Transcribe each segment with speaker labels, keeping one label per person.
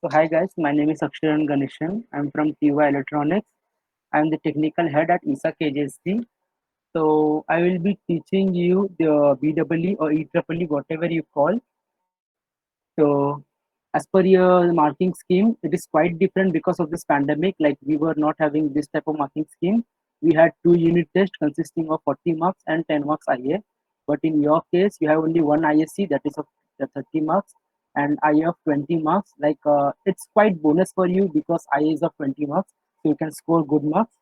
Speaker 1: So hi guys, my name is Aksharan Ganeshan. I'm from TY Electronics. I'm the technical head at ISA KJSC. So I will be teaching you the BEE or EEE, whatever you call. So as per your marking scheme, it is quite different because of this pandemic. Like we were not having this type of marking scheme. We had two unit tests consisting of 40 marks and 10 marks IA. But in your case, you have only one ISC that is of the 30 marks and IA of 20 marks. It's quite bonus for you because IA is of 20 marks, so you can score good marks.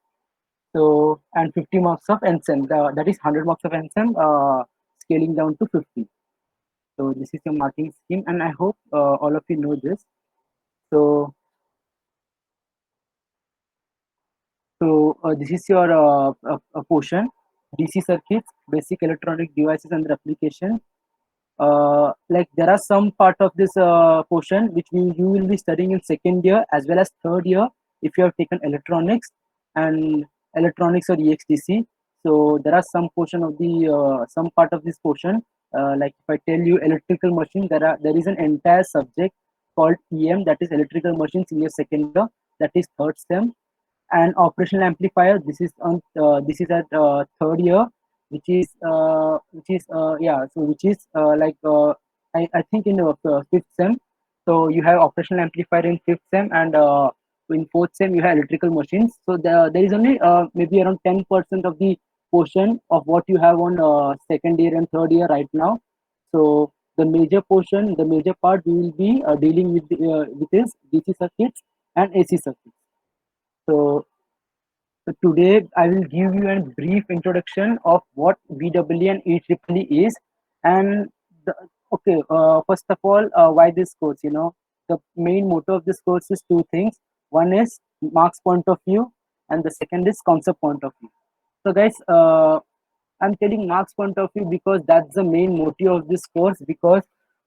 Speaker 1: So and 50 marks of NSEM, that is 100 marks of NSEM, scaling down to 50. So this is your marking scheme, and I hope all of you know this. So, this is your portion: DC circuits, basic electronic devices and their application. Like there are some part of this portion which you will be studying in second year as well as third year if you have taken electronics and electronics or EXTC. So there are some portion of the some part of this portion. Like if I tell you electrical machine, there is an entire subject called EM, that is electrical machines, in your second year, that is third sem. And operational amplifier, this is at third year, which is I think in fifth sem. So you have operational amplifier in fifth sem, and in fourth sem you have electrical machines. So there is only maybe around 10% of the portion of what you have on second year and third year right now. So the major part we will be dealing with is DC circuits and AC circuits. So today I will give you a brief introduction of what BEE and EEE is. And the, okay, first of all, why this course? The main motto of this course is two things. One is marks point of view, and the second is concept point of view. So guys, I'm telling marks point of view because that's the main motive of this course. Because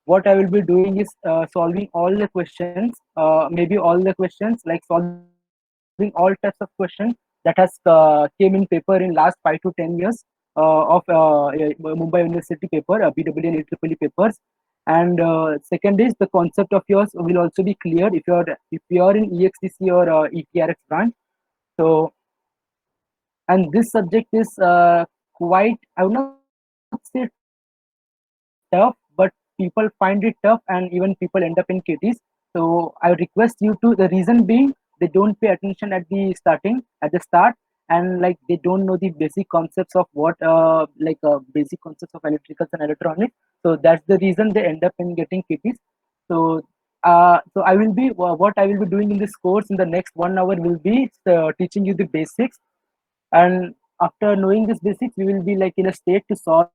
Speaker 1: what I will be doing is solving all the questions, maybe all the questions, like solving all types of questions that has came in paper in last 5 to 10 years of Mumbai University paper, BEE and EEE papers. And second is the concept of yours will also be cleared if you are in EXTC or ETRX branch. So, and this subject is quite, I would not say tough, but people find it tough, and even people end up in KTs. So I request you to, the reason being, they don't pay attention at the starting, at the start, and like they don't know the basic concepts of basic concepts of electricals and electronics. So that's the reason they end up in getting KTs. So so I will be what I will be doing in this course in the next 1 hour will be teaching you the basics. And after knowing this basics, we will be like in a state to solve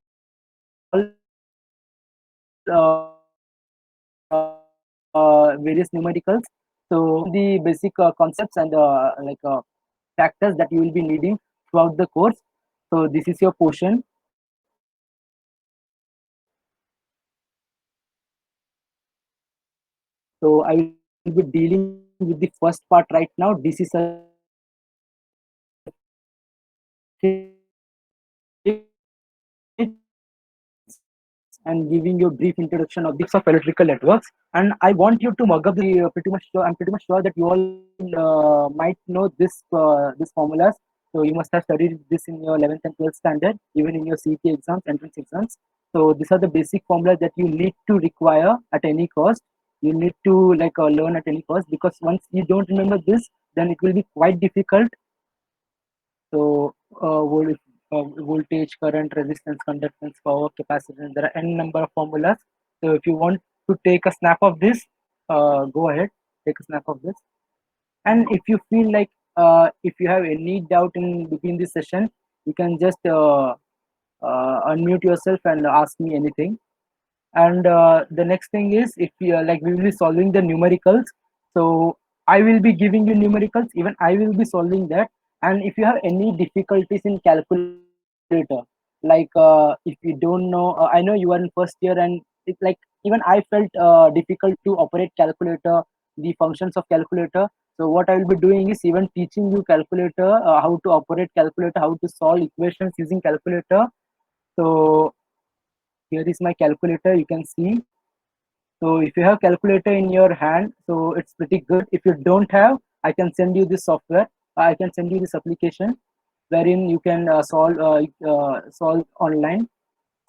Speaker 1: various numericals. So these are the basic concepts and factors that you will be needing throughout the course. So this is your portion. So I will be dealing with the first part right now, DC circuits and giving you a brief introduction of the concepts of electrical networks. And I want you to mug up this I'm pretty much sure that you all might know this formulas. So you must have studied this in your 11th and 12th standard, even in your CT exams, entrance exams. So these are the basic formulas that you need to require at any cost. You need to learn at any cost, because once you don't remember this, then it will be quite difficult. So voltage, current, resistance, conductance, power, capacitance. There are n number of formulas. So if you want to take a snap of this, go ahead, take a snap of this. And if you feel like if you have any doubt in between this session, you can just unmute yourself and ask me anything. And the next thing is, if you like, we will be solving the numericals. So I will be giving you numericals, even I will be solving that. And if you have any difficulties in calculator, if you don't know, I know you are in first year, and it's like even I felt difficult to operate calculator, the functions of calculator. So what I will be doing is even teaching you calculator, how to operate calculator, how to solve equations using calculator. So here is my calculator, you can see. So if you have calculator in your hand, so it's pretty good. If you don't have, I can send you this software. I can send you this application wherein you can solve online.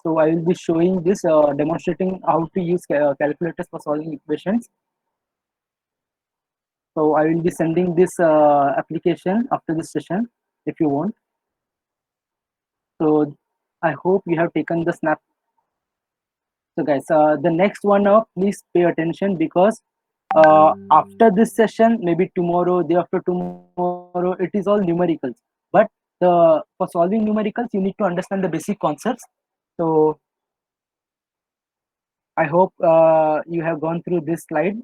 Speaker 1: So I will be showing this, demonstrating how to use calculators for solving equations. So I will be sending this application after this session if you want. So I hope you have taken the snap. So guys, the next one up, please pay attention because after this session, maybe tomorrow, day after tomorrow, it is all numericals. But for solving numericals, you need to understand the basic concepts. So I hope you have gone through this slide.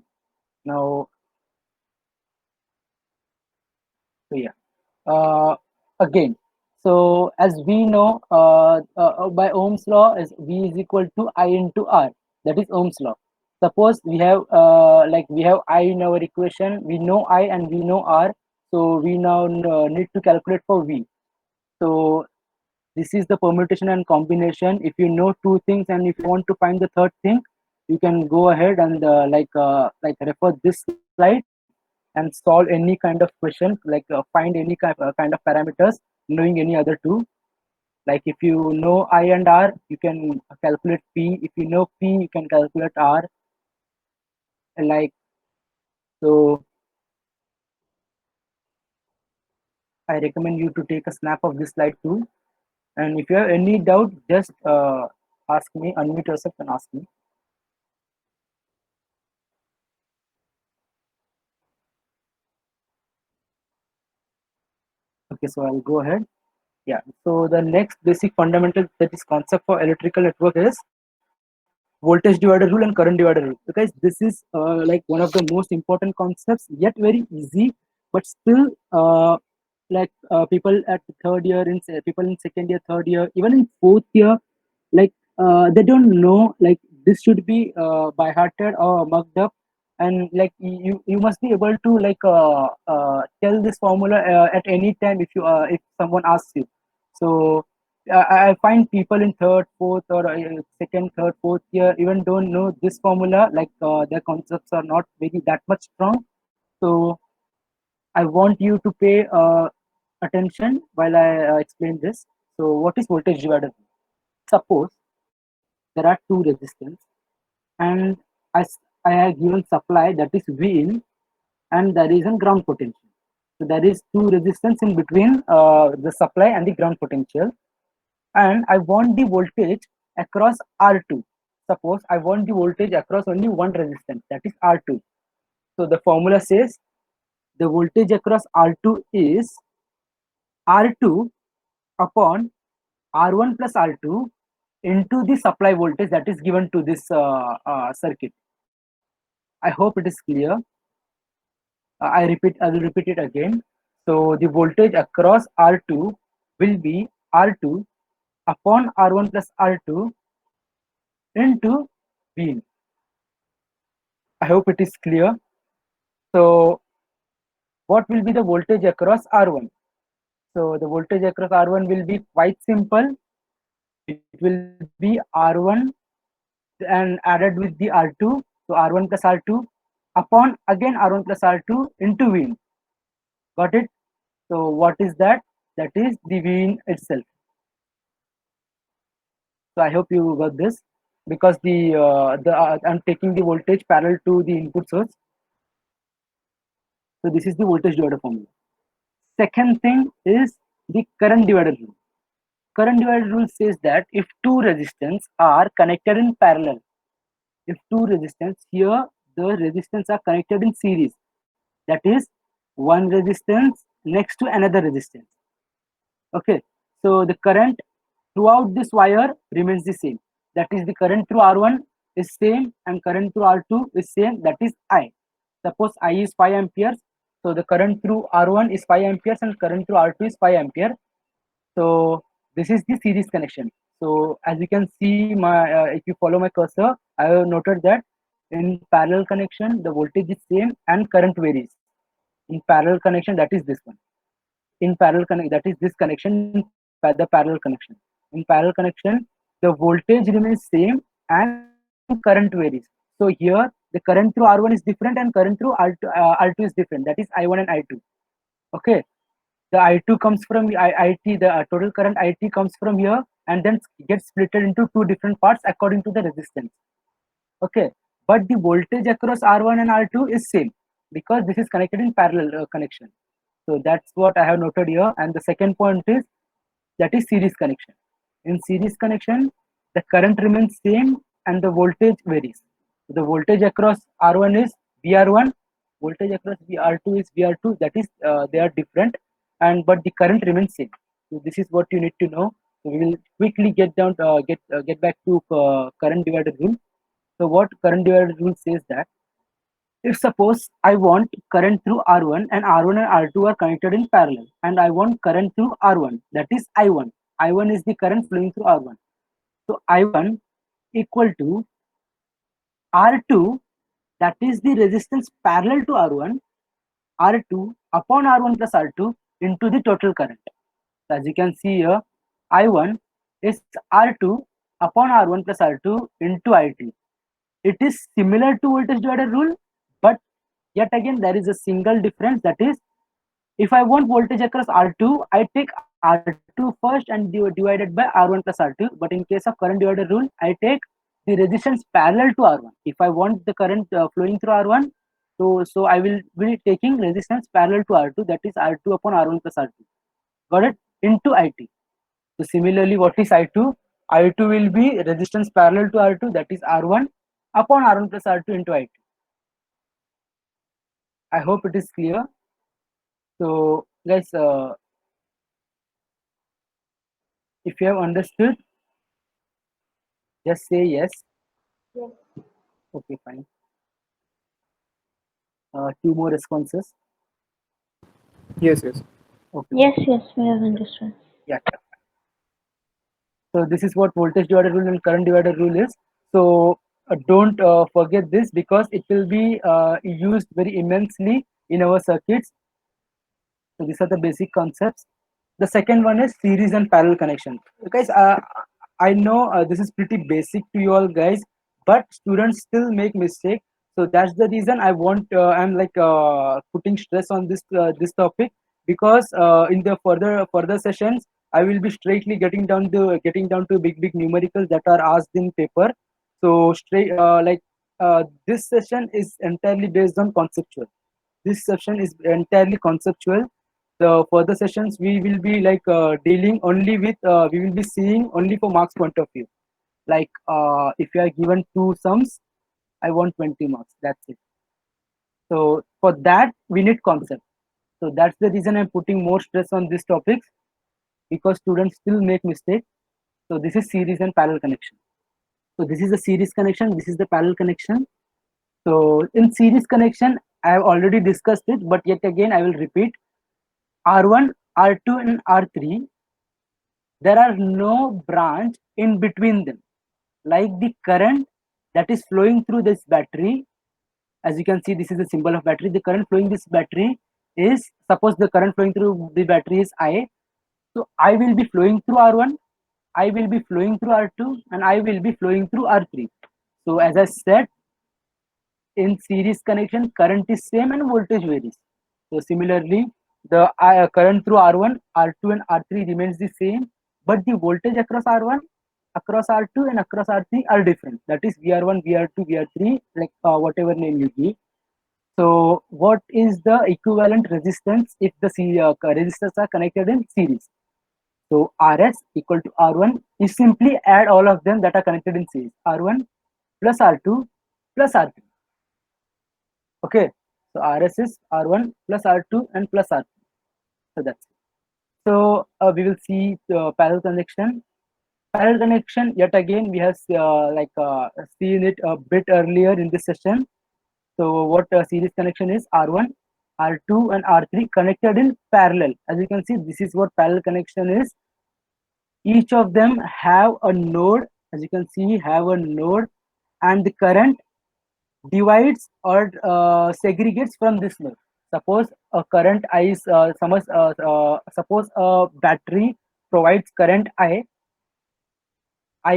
Speaker 1: Now, so yeah. Again, so as we know, by Ohm's law, is V is equal to I into R. That is Ohm's law. Suppose we have we have I in our equation. We know I and we know R. So we now need to calculate for V. So this is the permutation and combination. If you know two things and if you want to find the third thing, you can go ahead and refer this slide and solve any kind of question, find any kind of parameters knowing any other two. Like if you know I and R, you can calculate P. If you know P, you can calculate R. Like so, I recommend you to take a snap of this slide too. And if you have any doubt, just ask me, unmute yourself and ask me. Okay, so I'll go ahead. Yeah. So the next basic fundamental, that is concept for electrical network, is voltage divider rule and current divider rule. Because this is one of the most important concepts, yet very easy, but still people at third year, people in second year, third year, even in fourth year, they don't know, like this should be by hearted or mugged up. And like you must be able to tell this formula at any time if someone asks you. So I find people in third, fourth, or second, third, fourth year even don't know this formula. Their concepts are not very that much strong. So I want you to pay attention while I explain this. So what is voltage divider? Suppose there are two resistors, and I have given supply, that is V in, and there is a ground potential. So there is two resistance in between the supply and the ground potential, and I want the voltage across R2. Suppose I want the voltage across only one resistance, that is R2. So the formula says the voltage across R2 is R2 upon R1 plus R2 into the supply voltage that is given to this circuit. I hope it is clear. I will repeat it again. So the voltage across R2 will be R2 upon R1 plus R2 into V. I hope it is clear. So what will be the voltage across R1? So the voltage across R1 will be quite simple. It will be R1 and added with the R2. So R1 plus R2 upon again R1 plus R2 into V. Got it? So what is that? That is the V itself. So I hope you got this, because I'm taking the voltage parallel to the input source. So this is the voltage divider formula. Second thing is the current divider rule. Current divider rule says that if two resistors are connected in parallel, if two resistors here, the resistors are connected in series, that is one resistance next to another resistance. Okay, so the current throughout this wire remains the same. That is, the current through R1 is same and current through R2 is same, that is I. Suppose I is 5 amperes, so the current through R1 is 5 amperes and current through R2 is 5 ampere. So this is the series connection. So as you can see, if you follow my cursor, I have noted that in parallel connection the voltage is same and current varies. In parallel connection, that is this one. In parallel connect, that is this connection, the parallel connection. In parallel connection, the voltage remains same and current varies. So here the current through R1 is different and current through R2 is different. That is I1 and I2. Okay, the I2 comes from IT, the total current IT comes from here and then gets split into two different parts according to the resistance. Okay, but the voltage across R1 and R2 is same because this is connected in parallel connection. So that's what I have noted here. And the second point is that is series connection. In series connection, the current remains same and the voltage varies. The voltage across R1 is VR1, voltage across VR2 is VR2. That is, they are different, and but the current remains same. So this is what you need to know. So we will quickly get back to current divider rule. So what current divider rule says that if suppose I want current through R1 and R1 and R2 are connected in parallel and I want current through R1, that is I1. I1 is the current flowing through R1. So I1 equal to R2, that is the resistance parallel to R1, R2 upon R1 plus R2 into the total current. So as you can see here, I1 is R2 upon R1 plus R2 into IT. It is similar to voltage divider rule, but yet again there is a single difference, that is if I want voltage across R2, I take R2 first and divided by R1 plus R2. But in case of current divider rule, I take the resistance parallel to R1. If I want the current flowing through R1, so I will be taking resistance parallel to R2, that is R2 upon R1 plus R2. Got it? Into IT. So similarly, what is I2? I2 will be resistance parallel to R2, that is R1 upon R1 plus R2 into IT. I hope it is clear. So guys, if you have understood, just say yes.
Speaker 2: Yes.
Speaker 1: Okay, fine. Two more responses.
Speaker 3: Yes, yes.
Speaker 1: Okay,
Speaker 2: Yes, yes, we have understood.
Speaker 1: yeah. So this is what voltage divider rule and current divider rule is. So don't forget this because it will be used very immensely in our circuits. So these are the basic concepts. The second one is series and parallel connection. Guys, I know this is pretty basic to you all guys, but students still make mistake. So that's the reason I want I'm like putting stress on this topic because in the further sessions I will be straightly getting down to big numericals that are asked in paper. So straight this session is entirely based on conceptual. This session is entirely conceptual. The further sessions we will be like dealing only with we will be seeing only for marks point of view, like if you are given two sums, I want 20 marks, that's it. So for that we need concept. So that's the reason I'm putting more stress on these topics, because students still make mistakes. So this is series and parallel connection. So this is the series connection, this is the parallel connection. So in series connection I have already discussed it, but yet again I will repeat. R1, R2 and R3, there are no branch in between them. Like the current that is flowing through this battery, as you can see, this is the symbol of battery. The current flowing this battery is, suppose the current flowing through the battery is I. So I will be flowing through R1, I will be flowing through R2, and I will be flowing through R3. So as I said, in series connection, current is same and voltage varies. So similarly, the current through R1, R2 and R3 remains the same, but the voltage across R1, across R2 and across R3 are different. That is VR1, VR2, VR3, like whatever name you give. So what is the equivalent resistance if the resistors are connected in series? So Rs equal to R1, you simply add all of them that are connected in series. R1 plus R2 plus R3. Okay, so Rs is R1 plus R2 and plus R3. So that's it. So we will see the parallel connection. Parallel connection, yet again, we have seen it a bit earlier in this session. So what series connection is? R1, R2 and R3 connected in parallel. As you can see, this is what parallel connection is. Each of them have a node, as you can see, have a node, and the current divides or segregates from this node. Suppose a current I is suppose a battery provides current I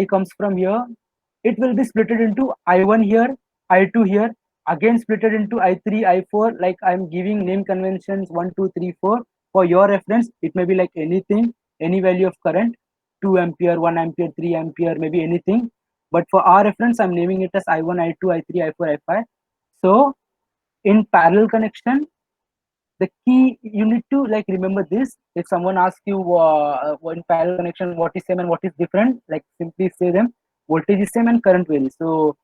Speaker 1: comes from here. It will be splitted into I1 here, I2 here, again split it into I3, I4, like I'm giving name conventions 1, 2, 3, 4. For your reference, it may be like anything, any value of current, 2 ampere, 1 ampere, 3 ampere, maybe anything. But for our reference, I'm naming it as I1, I2, I3, I4, I5. So in parallel connection, the key you need to like remember this. If someone asks you in parallel connection what is same and what is different, like simply say them voltage is same and current varies. So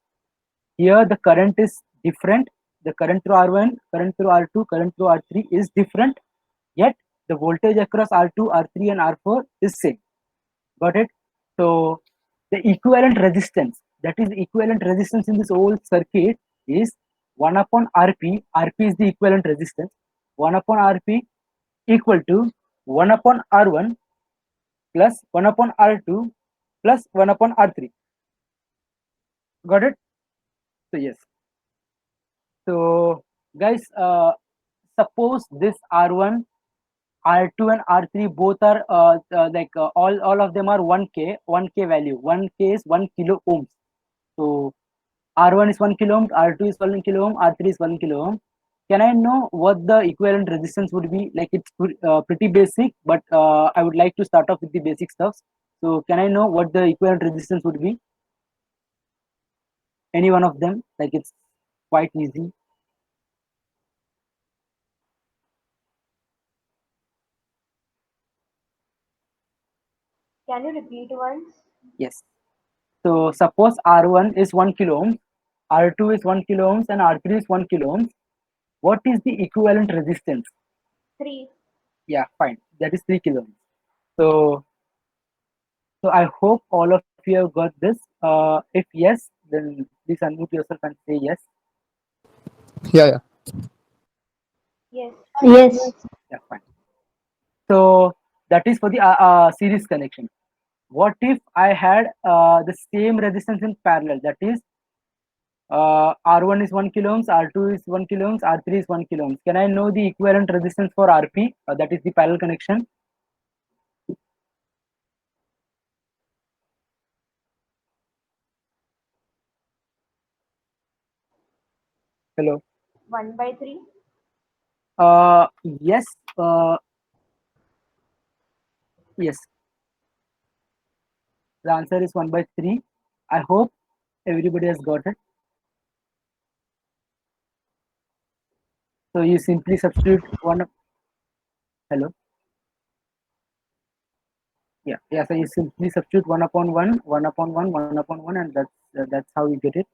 Speaker 1: here the current is different. The current through R1, current through R2, current through R3 is different. Yet the voltage across R2, R3 and R4 is same. Got it? So the equivalent resistance, that is equivalent resistance in this whole circuit, is 1 upon Rp. Rp is the equivalent resistance. 1 upon Rp equal to 1 upon R1 plus 1 upon R2 plus 1 upon R3. Got it? So yes. So guys, suppose this R1, R2 and R3 both are all of them are 1k value. 1k is 1 kilo ohms. So R1 is 1 kilo ohm, R2 is 1 kilo ohm, R3 is 1 kilo ohm. Can I know what the equivalent resistance would be? Like it's pretty basic, but I would like to start off with the basic stuff. So can I know what the equivalent resistance would be? Any one of them? Like it's quite easy.
Speaker 2: Can you repeat once?
Speaker 1: Yes. So suppose R1 is 1 kilo ohms, R2 is 1 kilo ohms, and R3 is 1 kilo ohms. What is the equivalent resistance?
Speaker 2: 3.
Speaker 1: Yeah, fine. That is 3 kilo ohms. So I hope all of you have got this. If yes, then please unmute yourself and say yes.
Speaker 3: Yeah, yeah.
Speaker 2: Yes.
Speaker 4: Yes.
Speaker 1: Yeah, fine. So that is for the series connection. What if I had the same resistance in parallel? That is R1 is 1 kilo ohms, R2 is 1 kilo ohms, R3 is 1 kilo ohms. Can I know the equivalent resistance for RP? That is the parallel connection. Hello.
Speaker 2: 1/3.
Speaker 1: Yes. Yes. The answer is 1 by 3. I hope everybody has got it. So you simply substitute one. Hello. Yeah. So you simply substitute 1 upon 1, 1 upon 1, 1 upon 1, and that's how you get it.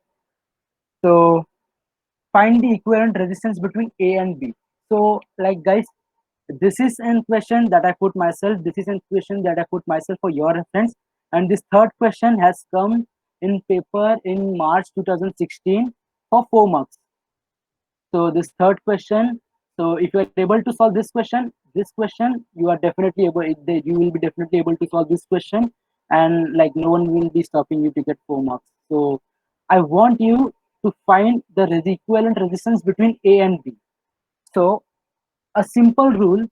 Speaker 1: So find the equivalent resistance between A and B. So like guys, this is a question that I put myself. This is a question that I put myself for your reference. And this third question has come in paper in March 2016 for 4 marks. So this third question, so if you are able to solve this question, you are definitely able. You will be definitely able to solve this question, and like no one will be stopping you to get 4 marks. So I want you to find the equivalent resistance between A and B. So a simple rule: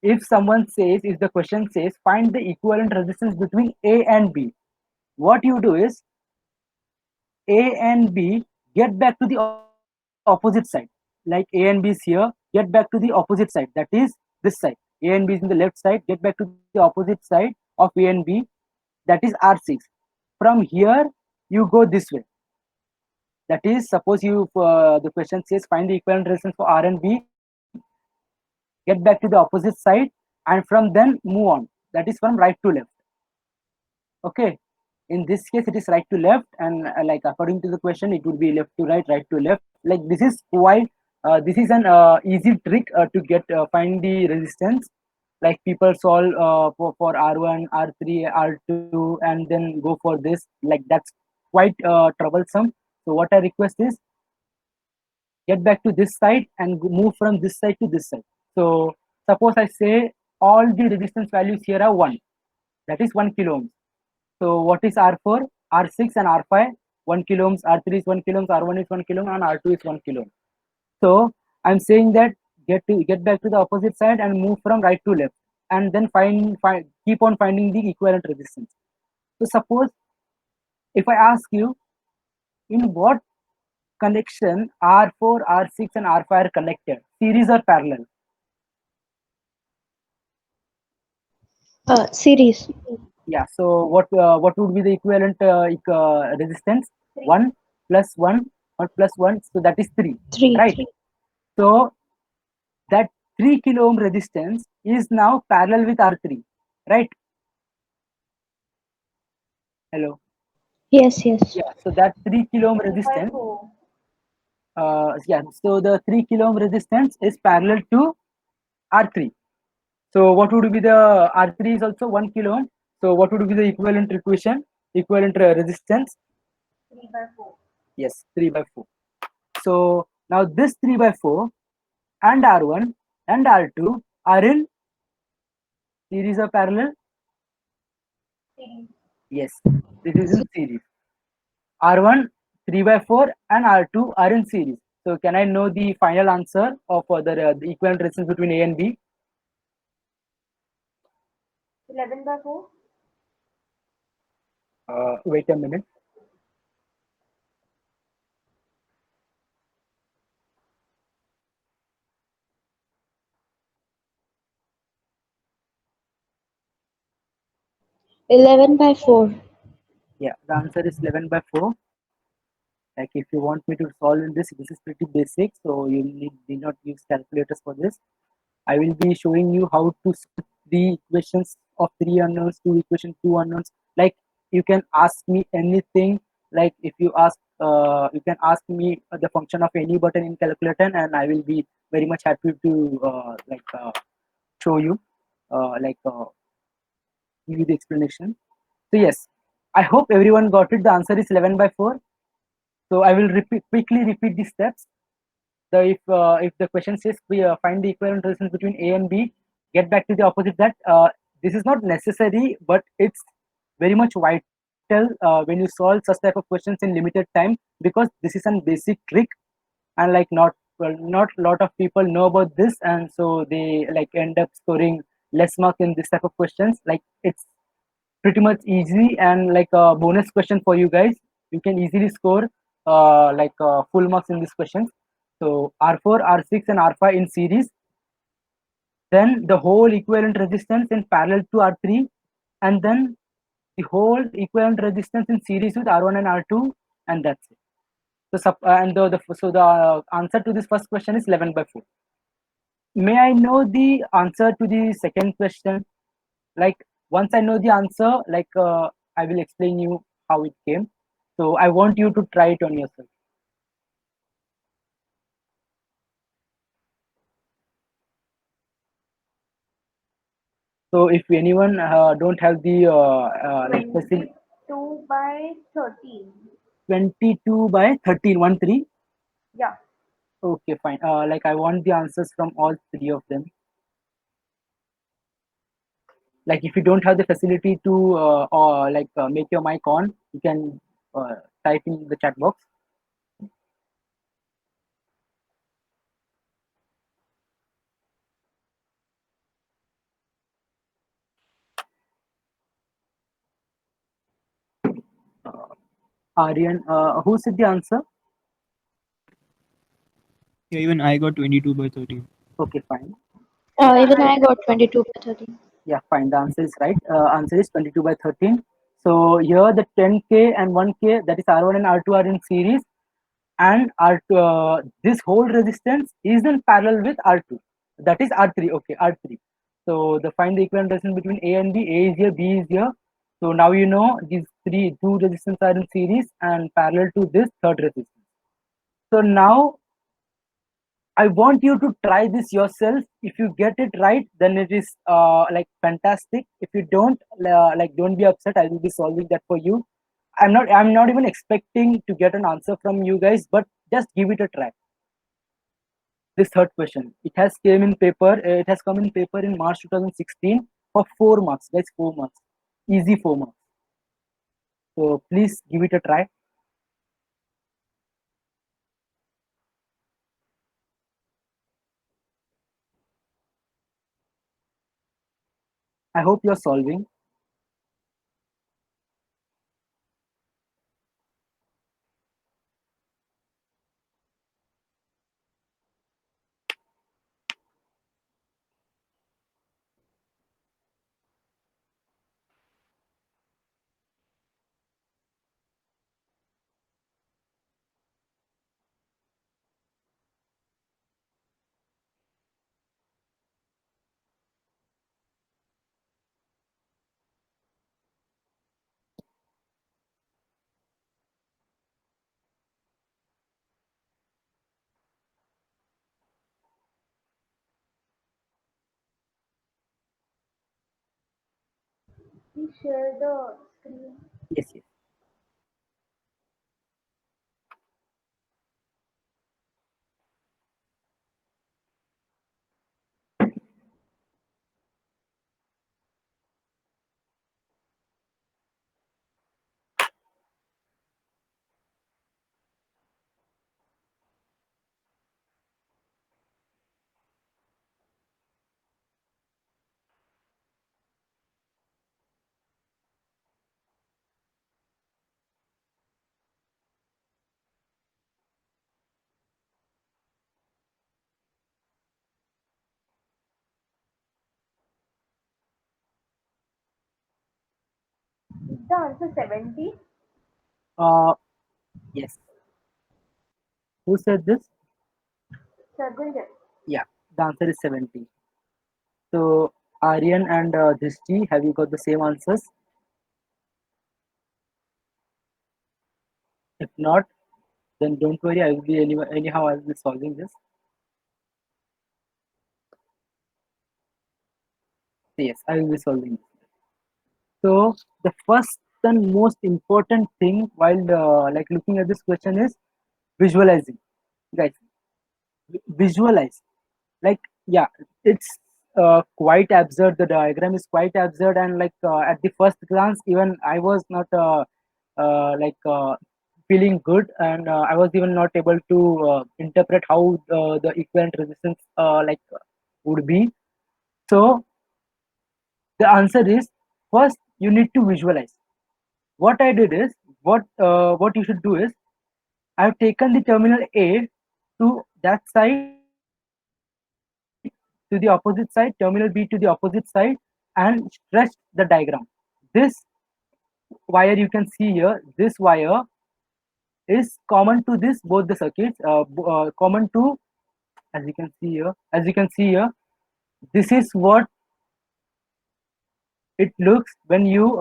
Speaker 1: if someone says, if the question says, find the equivalent resistance between A and B, what you do is A and B get back to the opposite side. Like A and B is here, get back to the opposite side. That is this side. A and B is in the left side. Get back to the opposite side of A and B. That is R6. From here, you go this way. That is, suppose you the question says find the equivalent resistance for R and B. Get back to the opposite side, and from then move on. That is from right to left. Okay. In this case, it is right to left, and like according to the question, it would be left to right to left. Like this is quite this is an easy trick to get find the resistance. Like people solve for R1, R3, R2, and then go for this. Like that's quite troublesome. So what I request is get back to this side and move from this side to this side. So suppose I say all the resistance values here are 1. That is 1 kilo ohms. So what is R4, R6 and R5? 1 kilo ohms, R3 is 1 kilo ohms, R1 is 1 kilo ohm, and R2 is 1 kilo ohm. So I'm saying that get back to the opposite side and move from right to left, and then find keep on finding the equivalent resistance. So suppose if I ask you in what connection R4, R6, and R5 are connected, series or parallel?
Speaker 4: Series.
Speaker 1: Yeah. So what would be the equivalent resistance?
Speaker 2: Three.
Speaker 1: 1 plus 1, 1 plus 1. So that is 3,
Speaker 4: 3.
Speaker 1: right? So that 3 kilo ohm resistance is now parallel with R3, right? Hello.
Speaker 4: Yes, yes.
Speaker 1: Yeah. So that 3 kilo ohm
Speaker 2: 3 by
Speaker 1: resistance,
Speaker 2: 4.
Speaker 1: yeah. So the 3 kilo ohm resistance is parallel to R3. So what would be the R3 is also 1 kilo ohm. So what would be the equivalent equation? Equivalent resistance?
Speaker 2: 3 by 4.
Speaker 1: Yes, 3 by 4. So now this 3 by 4 and R1 and R2 are in series or parallel?
Speaker 2: Series.
Speaker 1: Yes, this is in series. R1, 3 by 4 and R2 are in series. So can I know the final answer of the equivalent resistance between A and B?
Speaker 2: 11 by 4.
Speaker 1: Wait a minute.
Speaker 4: Eleven by 4.
Speaker 1: Yeah, the answer is 11 by 4. Like if you want me to solve in this is pretty basic. So you need not use calculators for this. I will be showing you how to solve the equations of three unknowns, two equations, two unknowns. Like you can ask me anything. Like if you can ask me the function of any button in calculator, and I will be very much happy to show you, like give you the explanation. So yes, I hope everyone got it. The answer is 11 by 4. So I will quickly repeat the steps. If the question says we find the equivalent resistance between A and B, get back to the opposite that this is not necessary, but it's very much vital when you solve such type of questions in limited time, because this is a basic trick, and like not a lot of people know about this, and so they like end up scoring less mark in this type of questions. Like it's pretty much easy, and like a bonus question for you guys, you can easily score full marks in this question. So R4, R6, and R5 in series, then the whole equivalent resistance in parallel to R3, and then the whole equivalent resistance in series with R1 and R2, and that's it. So the answer to this first question is 11 by 4. May I know the answer to the second question? Like once I know the answer, I will explain you how it came. So I want you to try it on yourself. So if anyone don't have the like facility,
Speaker 2: 22 by 13.
Speaker 1: 22 by 13, 1 3.
Speaker 2: Yeah.
Speaker 1: Okay, fine. Like I want the answers from all three of them. Like if you don't have the facility to make your mic on, you can type in the chat box. Aryan, who said the answer?
Speaker 3: Yeah, even I got 22 by 13.
Speaker 1: Okay, fine.
Speaker 2: Yeah,
Speaker 4: Even
Speaker 2: I
Speaker 4: I got 22 by 13.
Speaker 1: Yeah, fine. The answer is right. Answer is 22 by 13. So here the 10K and 1K, that is R1 and R2 are in series, and R2, this whole resistance is in parallel with R2. That is R3. Okay, R3. So the find the equivalent resistance between A and B. A is here, B is here. So now you know these two resistance are in series and parallel to this third resistance. So now I want you to try this yourself. If you get it right, then it is like fantastic. If you don't, don't be upset. I will be solving that for you. I'm not even expecting to get an answer from you guys, but just give it a try. This third question, it has came in paper. It has come in paper in March 2016 for 4 marks, guys. 4 marks, easy 4 marks. So please give it a try. I hope you're solving.
Speaker 2: Please share the screen.
Speaker 1: Yes, yes.
Speaker 2: Is the answer 70?
Speaker 1: Uh, yes. Who said this?
Speaker 2: Sargunjan.
Speaker 1: Yeah, the answer is 70. So, Aryan and Drishti, have you got the same answers? If not, then don't worry, I will be anyhow, I will be solving this. Yes, I will be solving this. So, the first and most important thing while like looking at this question is visualizing. Guys, visualize. Like, yeah, it's quite absurd. The diagram is quite absurd, and like at the first glance, even I was not like feeling good, and I was even not able to interpret how the equivalent resistance would be. So the answer is, first you need to visualize. What I did is, what you should do is, I've taken the terminal A to that side, to the opposite side, terminal B to the opposite side, and stretched the diagram. This wire you can see here, this wire is common to this both the circuits, common to, as you can see here, this is what it looks when you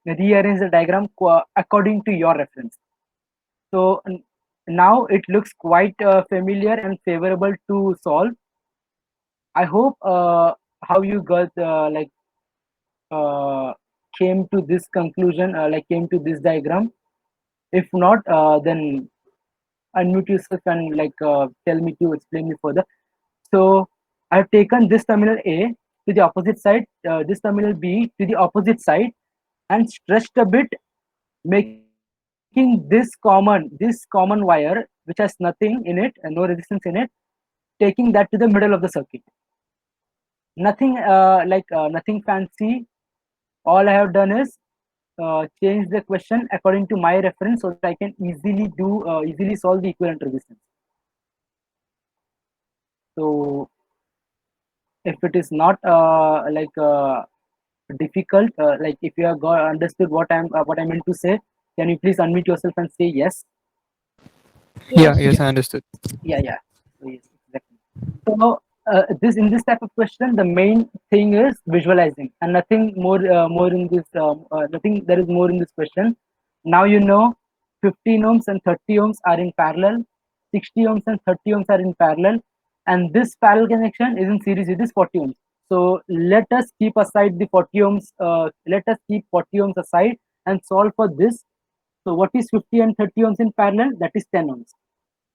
Speaker 1: rearrange the diagram according to your reference. So now it looks quite familiar and favorable to solve. I hope how you got uh, came to this conclusion, came to this diagram. If not, then unmute yourself and tell me to explain me further. So I've taken this terminal A to the opposite side, this terminal B to the opposite side, and stretched a bit, making this common wire, which has nothing in it and no resistance in it, taking that to the middle of the circuit. Nothing nothing fancy. All I have done is change the question according to my reference so that I can easily solve the equivalent resistance. So if it is not difficult, like if you have understood what I meant to say, can you please unmute yourself and say yes?
Speaker 3: Yeah,
Speaker 4: Yes.
Speaker 3: yes, I understood.
Speaker 1: Yeah. So yes, exactly. So this in this type of question, the main thing is visualizing, and nothing more. Nothing there is more in this question. Now you know, 15 ohms and 30 ohms are in parallel. 60 ohms and 30 ohms are in parallel, and this parallel connection is in series with this 40 ohms. So let us keep aside the 40 ohms. Let us keep 40 ohms aside and solve for this. So what is 50 and 30 ohms in parallel? That is 10 ohms.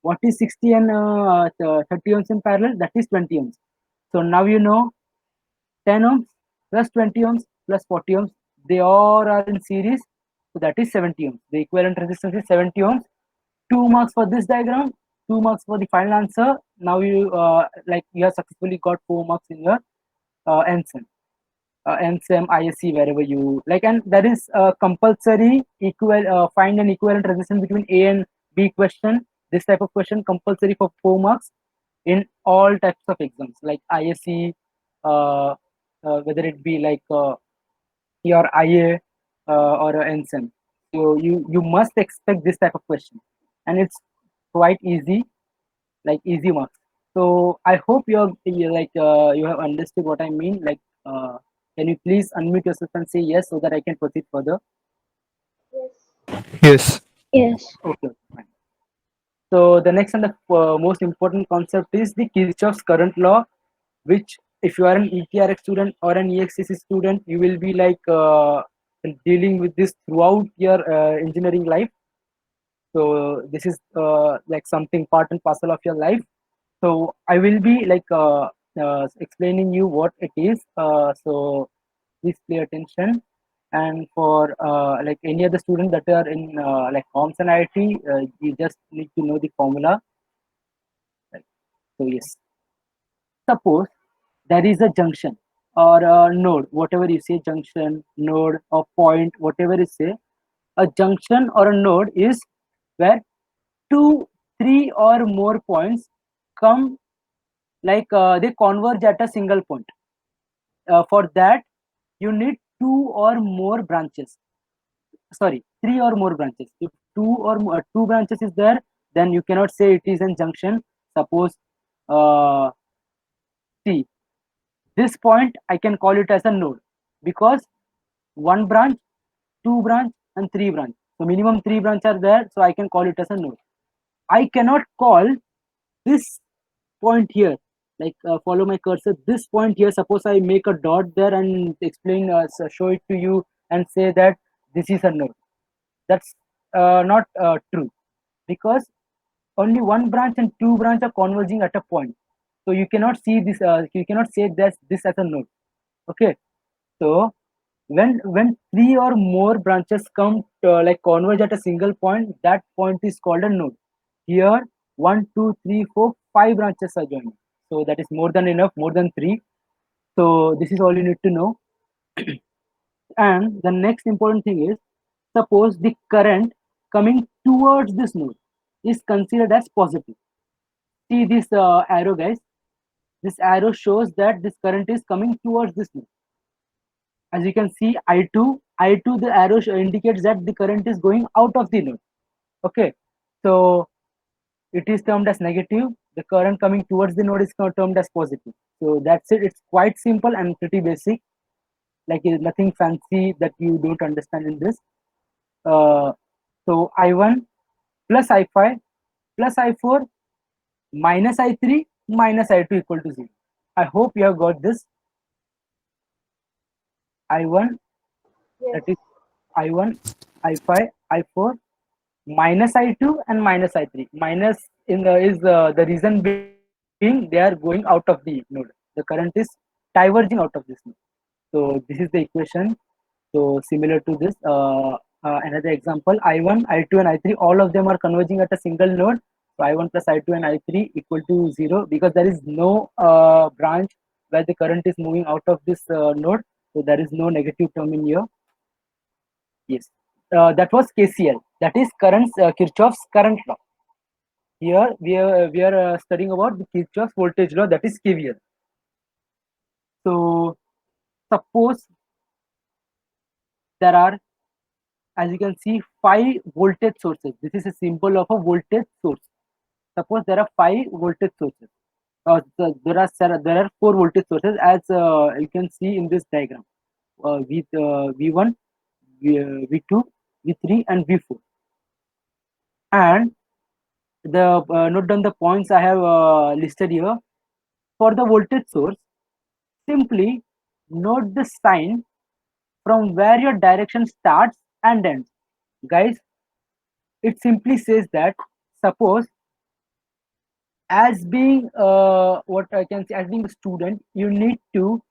Speaker 1: What is 60 and 30 ohms in parallel? That is 20 ohms. So now you know 10 ohms plus 20 ohms plus 40 ohms, they all are in series. So that is 70 ohms. The equivalent resistance is 70 ohms. 2 marks for this diagram, 2 marks for the final answer. Now you have successfully got 4 marks in your NSEM. NSEM, ISC, wherever you like, and that is compulsory find an equivalent resistance between A and B question. This type of question compulsory for 4 marks in all types of exams like ISC, whether it be your IA or a NSEM. So you must expect this type of question, and it's quite easy, like easy marks. So I hope you have understood what I mean. Can you please unmute yourself and say yes so that I can proceed further?
Speaker 2: Yes.
Speaker 3: Yes.
Speaker 4: Yes.
Speaker 1: Okay, fine. So the next and the most important concept is the Kirchhoff's current law, which if you are an ETRX student or an EXCC student, you will be like dealing with this throughout your engineering life. So this is like something part and parcel of your life. So I will be like explaining you what it is. So please pay attention. And for like any other student that are in like comms and IT, you just need to know the formula. Right. So yes, suppose there is a junction or a node, whatever you say, junction, node, or point, whatever you say. A junction or a node is where two, three, or more points come, like they converge at a single point. For that, you need two or more branches. Sorry, three or more branches. If two branches is there, then you cannot say it is a junction. Suppose, uh, see, this point I can call it as a node, because one branch, two branch, and three branch. So minimum three branch are there. So I can call it as a node. I cannot call this point here, like follow my cursor, this point here. Suppose I make a dot there and explain, show it to you and say that this is a node. That's not true, because only one branch and two branch are converging at a point. So you cannot see this, you cannot say this as a node. Okay. So when three or more branches come like converge at a single point, that point is called a node. Here, one, two, three, four, five branches are joining. So that is more than enough, more than three. So this is all you need to know. And the next important thing is, suppose the current coming towards this node is considered as positive. See this arrow, guys. This arrow shows that this current is coming towards this node. As you can see, I2, the arrow indicates that the current is going out of the node. Okay. So it is termed as negative. The current coming towards the node is termed as positive. So that's it. It's quite simple and pretty basic. Like nothing fancy that you don't understand in this. So I1 plus I5 plus I4 minus I3 minus I2 equal to 0. I hope you have got this. I1,
Speaker 2: Yes.
Speaker 1: that is I1, I5, I4 minus I2 and minus I3. Minus in the is the reason being they are going out of the node. The current is diverging out of this node. So this is the equation. So similar to this, another example, I1, I2, and I3, all of them are converging at a single node. So I1 plus I2 and I3 equal to 0, because there is no branch where the current is moving out of this node. So there is no negative term in here. Yes, that was KCL. That is current, Kirchhoff's current law. Here we are studying about the Kirchhoff's voltage law, that is KVL. So suppose there are, as you can see, 5 voltage sources. This is a symbol of a voltage source. Suppose there are 5 voltage sources. There are 4 voltage sources, as you can see in this diagram. V1, V2, V3, and V4. And the note down the points I have listed here. For the voltage source, simply note the sign from where your direction starts and ends. Guys, it simply says that, suppose, as being what I can say, as being a student, you need to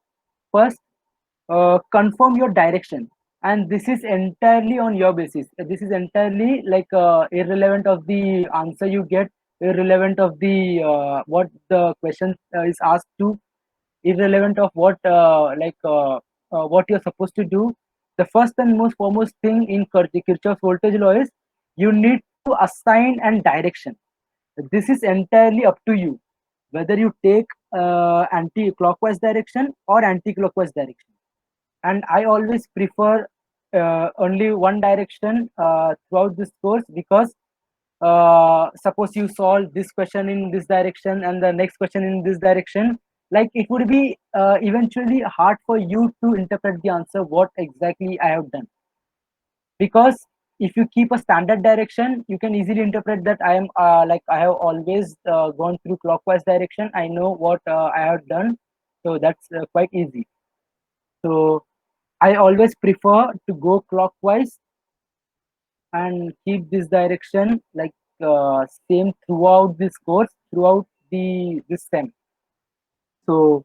Speaker 1: first confirm your direction, and this is entirely on your basis. This is entirely like irrelevant of the answer you get, irrelevant of the what the question is asked to, irrelevant of what you're supposed to do. The first and most foremost thing in Kirchhoff's voltage law is you need to assign and direction. This is entirely up to you, whether you take anti-clockwise direction or anti-clockwise direction. And I always prefer only one direction throughout this course, because suppose you solve this question in this direction and the next question in this direction, like it would be eventually hard for you to interpret the answer what exactly I have done. Because if you keep a standard direction, you can easily interpret that I am like I have always gone through clockwise direction. I know what I have done. So that's quite easy. So I always prefer to go clockwise and keep this direction like same throughout this course, throughout the this sem. So,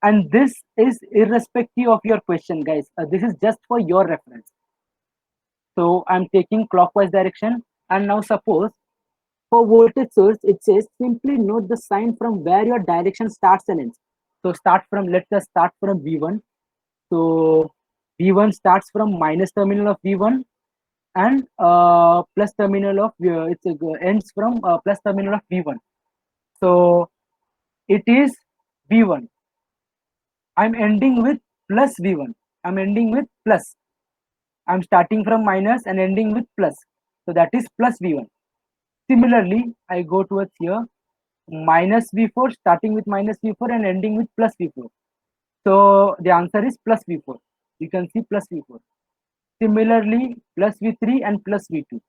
Speaker 1: and this is irrespective of your question, guys. This is just for your reference. So I'm taking clockwise direction, and now suppose for voltage source, it says simply note the sign from where your direction starts and ends. So start from, let us start from V1. So V1 starts from minus terminal of V1 and plus terminal of ends from plus terminal of V1. So it is V1. I'm ending with plus V1. I'm ending with plus. I'm starting from minus and ending with plus. So that is plus V1. Similarly, I go towards here minus V4, starting with minus V4 and ending with plus V4. So the answer is plus V4. You can see plus V4. Similarly, plus V3 and plus V2.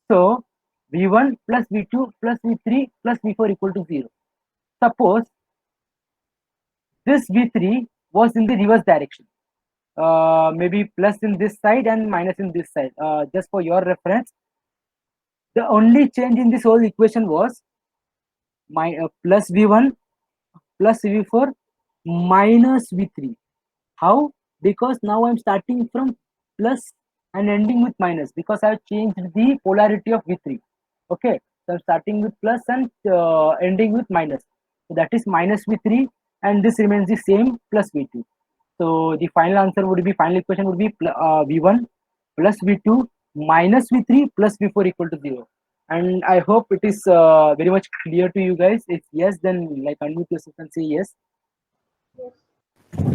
Speaker 1: So V1 plus V2 plus V3 plus V4 equal to 0. Suppose this V3 was in the reverse direction. Maybe plus in this side and minus in this side. Just for your reference, the only change in this whole equation was my plus V1 plus V4 minus V3. How? Because now I'm starting from plus and ending with minus because I've changed the polarity of V3. Okay, so I'm starting with plus and ending with minus. So that is minus V3 and this remains the same plus V2. So the final answer would be, final equation would be V1 plus V2 minus V3 plus V4 equal to 0. And I hope it is very much clear to you guys. If yes, then like unmute yourself and say yes.
Speaker 2: Yes.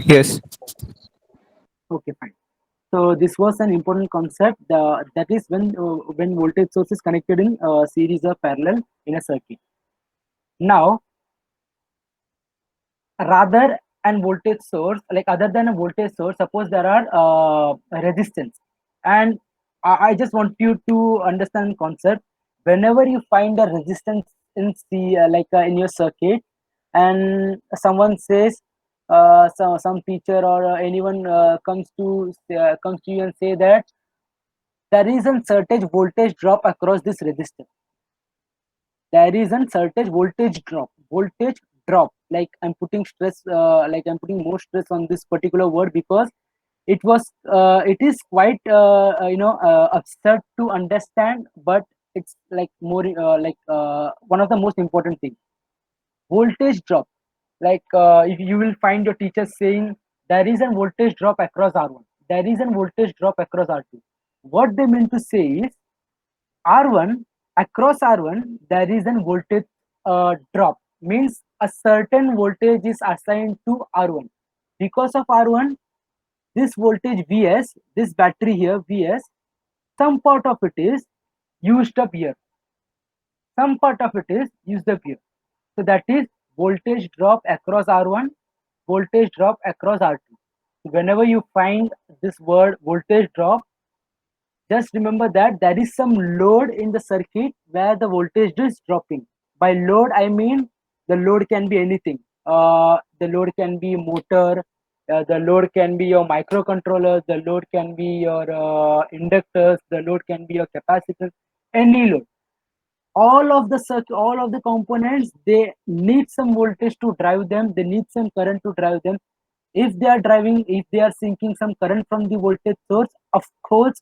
Speaker 3: Yes.
Speaker 1: Okay, fine. So this was an important concept. That is when voltage source is connected in series or parallel in a circuit. Now, rather and voltage source, like other than a voltage source, suppose there are resistance, and I just want you to understand concept. Whenever you find a resistance in in your circuit, and someone says, some teacher or anyone comes to you and say that there is a certain voltage drop across this resistor. There is a certain voltage drop. Like I'm putting stress, like I'm putting more stress on this particular word because it is quite absurd to understand, but it's like more one of the most important things. Voltage drop, like if you will find your teacher saying there is a voltage drop across R1, there is a voltage drop across R2. What they mean to say is R1, across R1 there is a voltage drop, means a certain voltage is assigned to R1. Because of R1, this voltage Vs, this battery here Vs, some part of it is used up here, some part of it is used up here. So that is voltage drop across R1, voltage drop across R2. So whenever you find this word voltage drop, just remember that there is some load in the circuit where the voltage is dropping. By load, I mean the load can be anything. The load can be motor, the load can be your microcontroller, the load can be your inductors, the load can be your capacitors, any load. All of the circuit, all of the components, they need some voltage to drive them. They need some current to drive them. If they are driving, if they are sinking some current from the voltage source, of course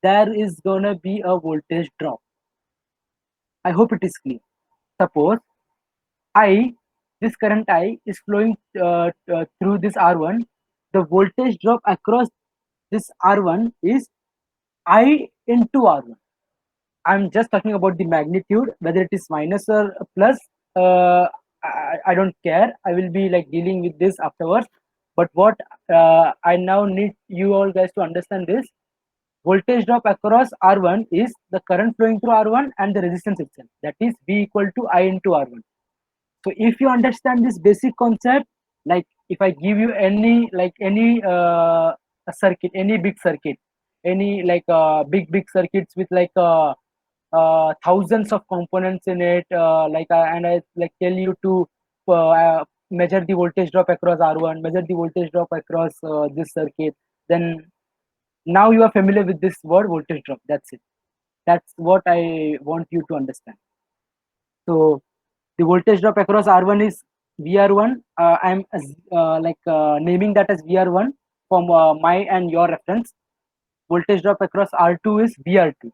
Speaker 1: there is gonna be a voltage drop. I hope it is clear. Suppose I, this current I is flowing through this R1. The voltage drop across this R1 is I into R1. I'm just talking about the magnitude, whether it is minus or plus. I don't care. I will be like dealing with this afterwards. But what I now need you all guys to understand is voltage drop across R1 is the current flowing through R1 and the resistance itself. That is V equal to I into R1. So if you understand this basic concept, like if I give you any a circuit, any big circuit, any big circuits with thousands of components in it, and I like tell you to measure the voltage drop across R1, measure the voltage drop across this circuit, then now you are familiar with this word voltage drop. That's it. That's what I want you to understand. So the voltage drop across R1 is VR1. I'm naming that as VR1 from my and your reference. Voltage drop across R2 is VR2.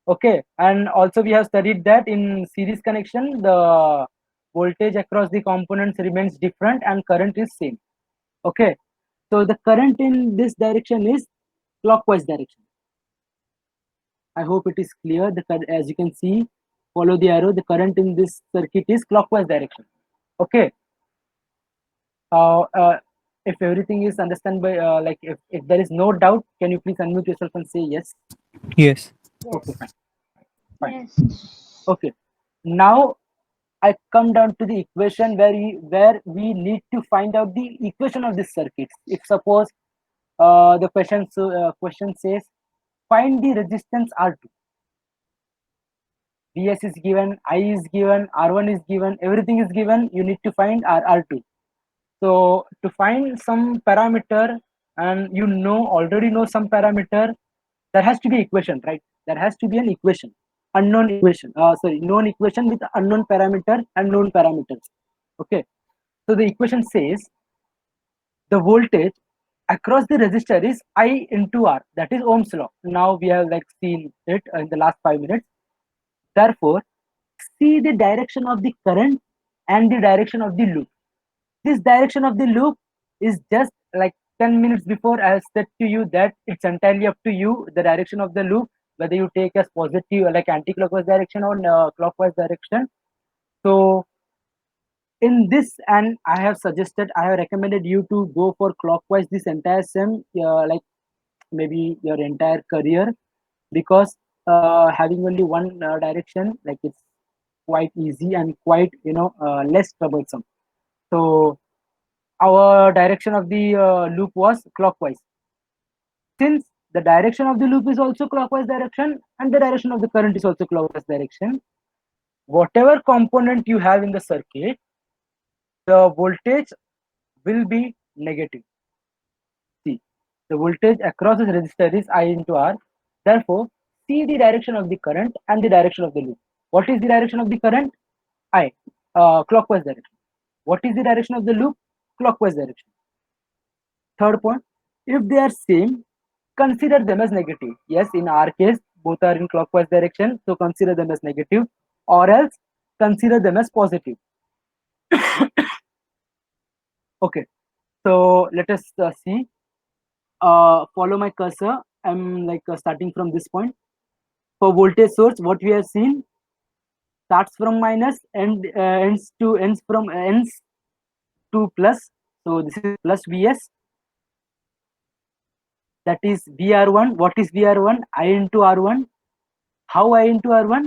Speaker 1: Okay, and also we have studied that in series connection, the voltage across the components remains different and current is same. Okay, so the current in this direction is clockwise direction. I hope it is clear. As you can see, follow the arrow. The current in this circuit is clockwise direction. Okay. Uh, uh, if everything is understand by if there is no doubt, can you please unmute yourself and say yes?
Speaker 3: Yes.
Speaker 1: Okay,
Speaker 2: Yes.
Speaker 1: fine. Fine.
Speaker 4: Yes.
Speaker 1: Okay. Now I come down to the equation where we need to find out the equation of this circuit. If suppose the question says find the resistance R2. Vs is given, I is given, R1 is given, everything is given. You need to find R2. So to find some parameter, and already know some parameter, there has to be equation, right? There has to be an equation, unknown equation. Known equation with unknown parameter and known parameters. Okay. So the equation says the voltage across the resistor is I into R. That is Ohm's law. Now we have seen it in the last 5 minutes. Therefore, see the direction of the current and the direction of the loop. This direction of the loop is just like 10 minutes before I have said to you that it's entirely up to you, the direction of the loop, whether you take as positive like anti-clockwise direction or clockwise direction. So in this, and I have recommended you to go for clockwise this entire sem, maybe your entire career, because having only one direction, it's quite easy and quite less troublesome. So our direction of the loop was clockwise. Since the direction of the loop is also clockwise direction and the direction of the current is also clockwise direction, whatever component you have in the circuit, the voltage will be negative. See, the voltage across this resistor is I into R. Therefore, see the direction of the current and the direction of the loop. What is the direction of the current? I, clockwise direction. What is the direction of the loop? Clockwise direction. Third point, if they are same, consider them as negative. Yes, in our case, both are in clockwise direction, so consider them as negative, or else consider them as positive. Okay, so let us see. Follow my cursor. I'm starting from this point. For voltage source, what we have seen starts from minus and ends to plus. So this is plus Vs. That is VR1. What is VR1? I into R1. How I into R1?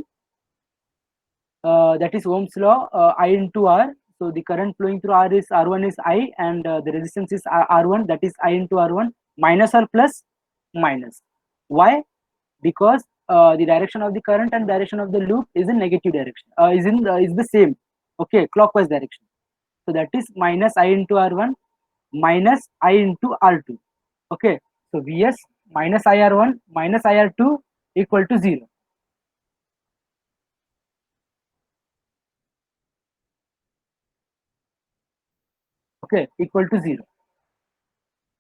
Speaker 1: That is Ohm's law. I into R. So the current flowing through R1 is I, and the resistance is R1. That is I into R1. Minus or plus? Minus. Why? Because the direction of the current and direction of the loop is in negative direction. Is the same. Okay, clockwise direction. So that is minus I into R1 minus I into R2. Okay, so Vs minus IR1 minus IR2 equal to 0. Okay, equal to 0.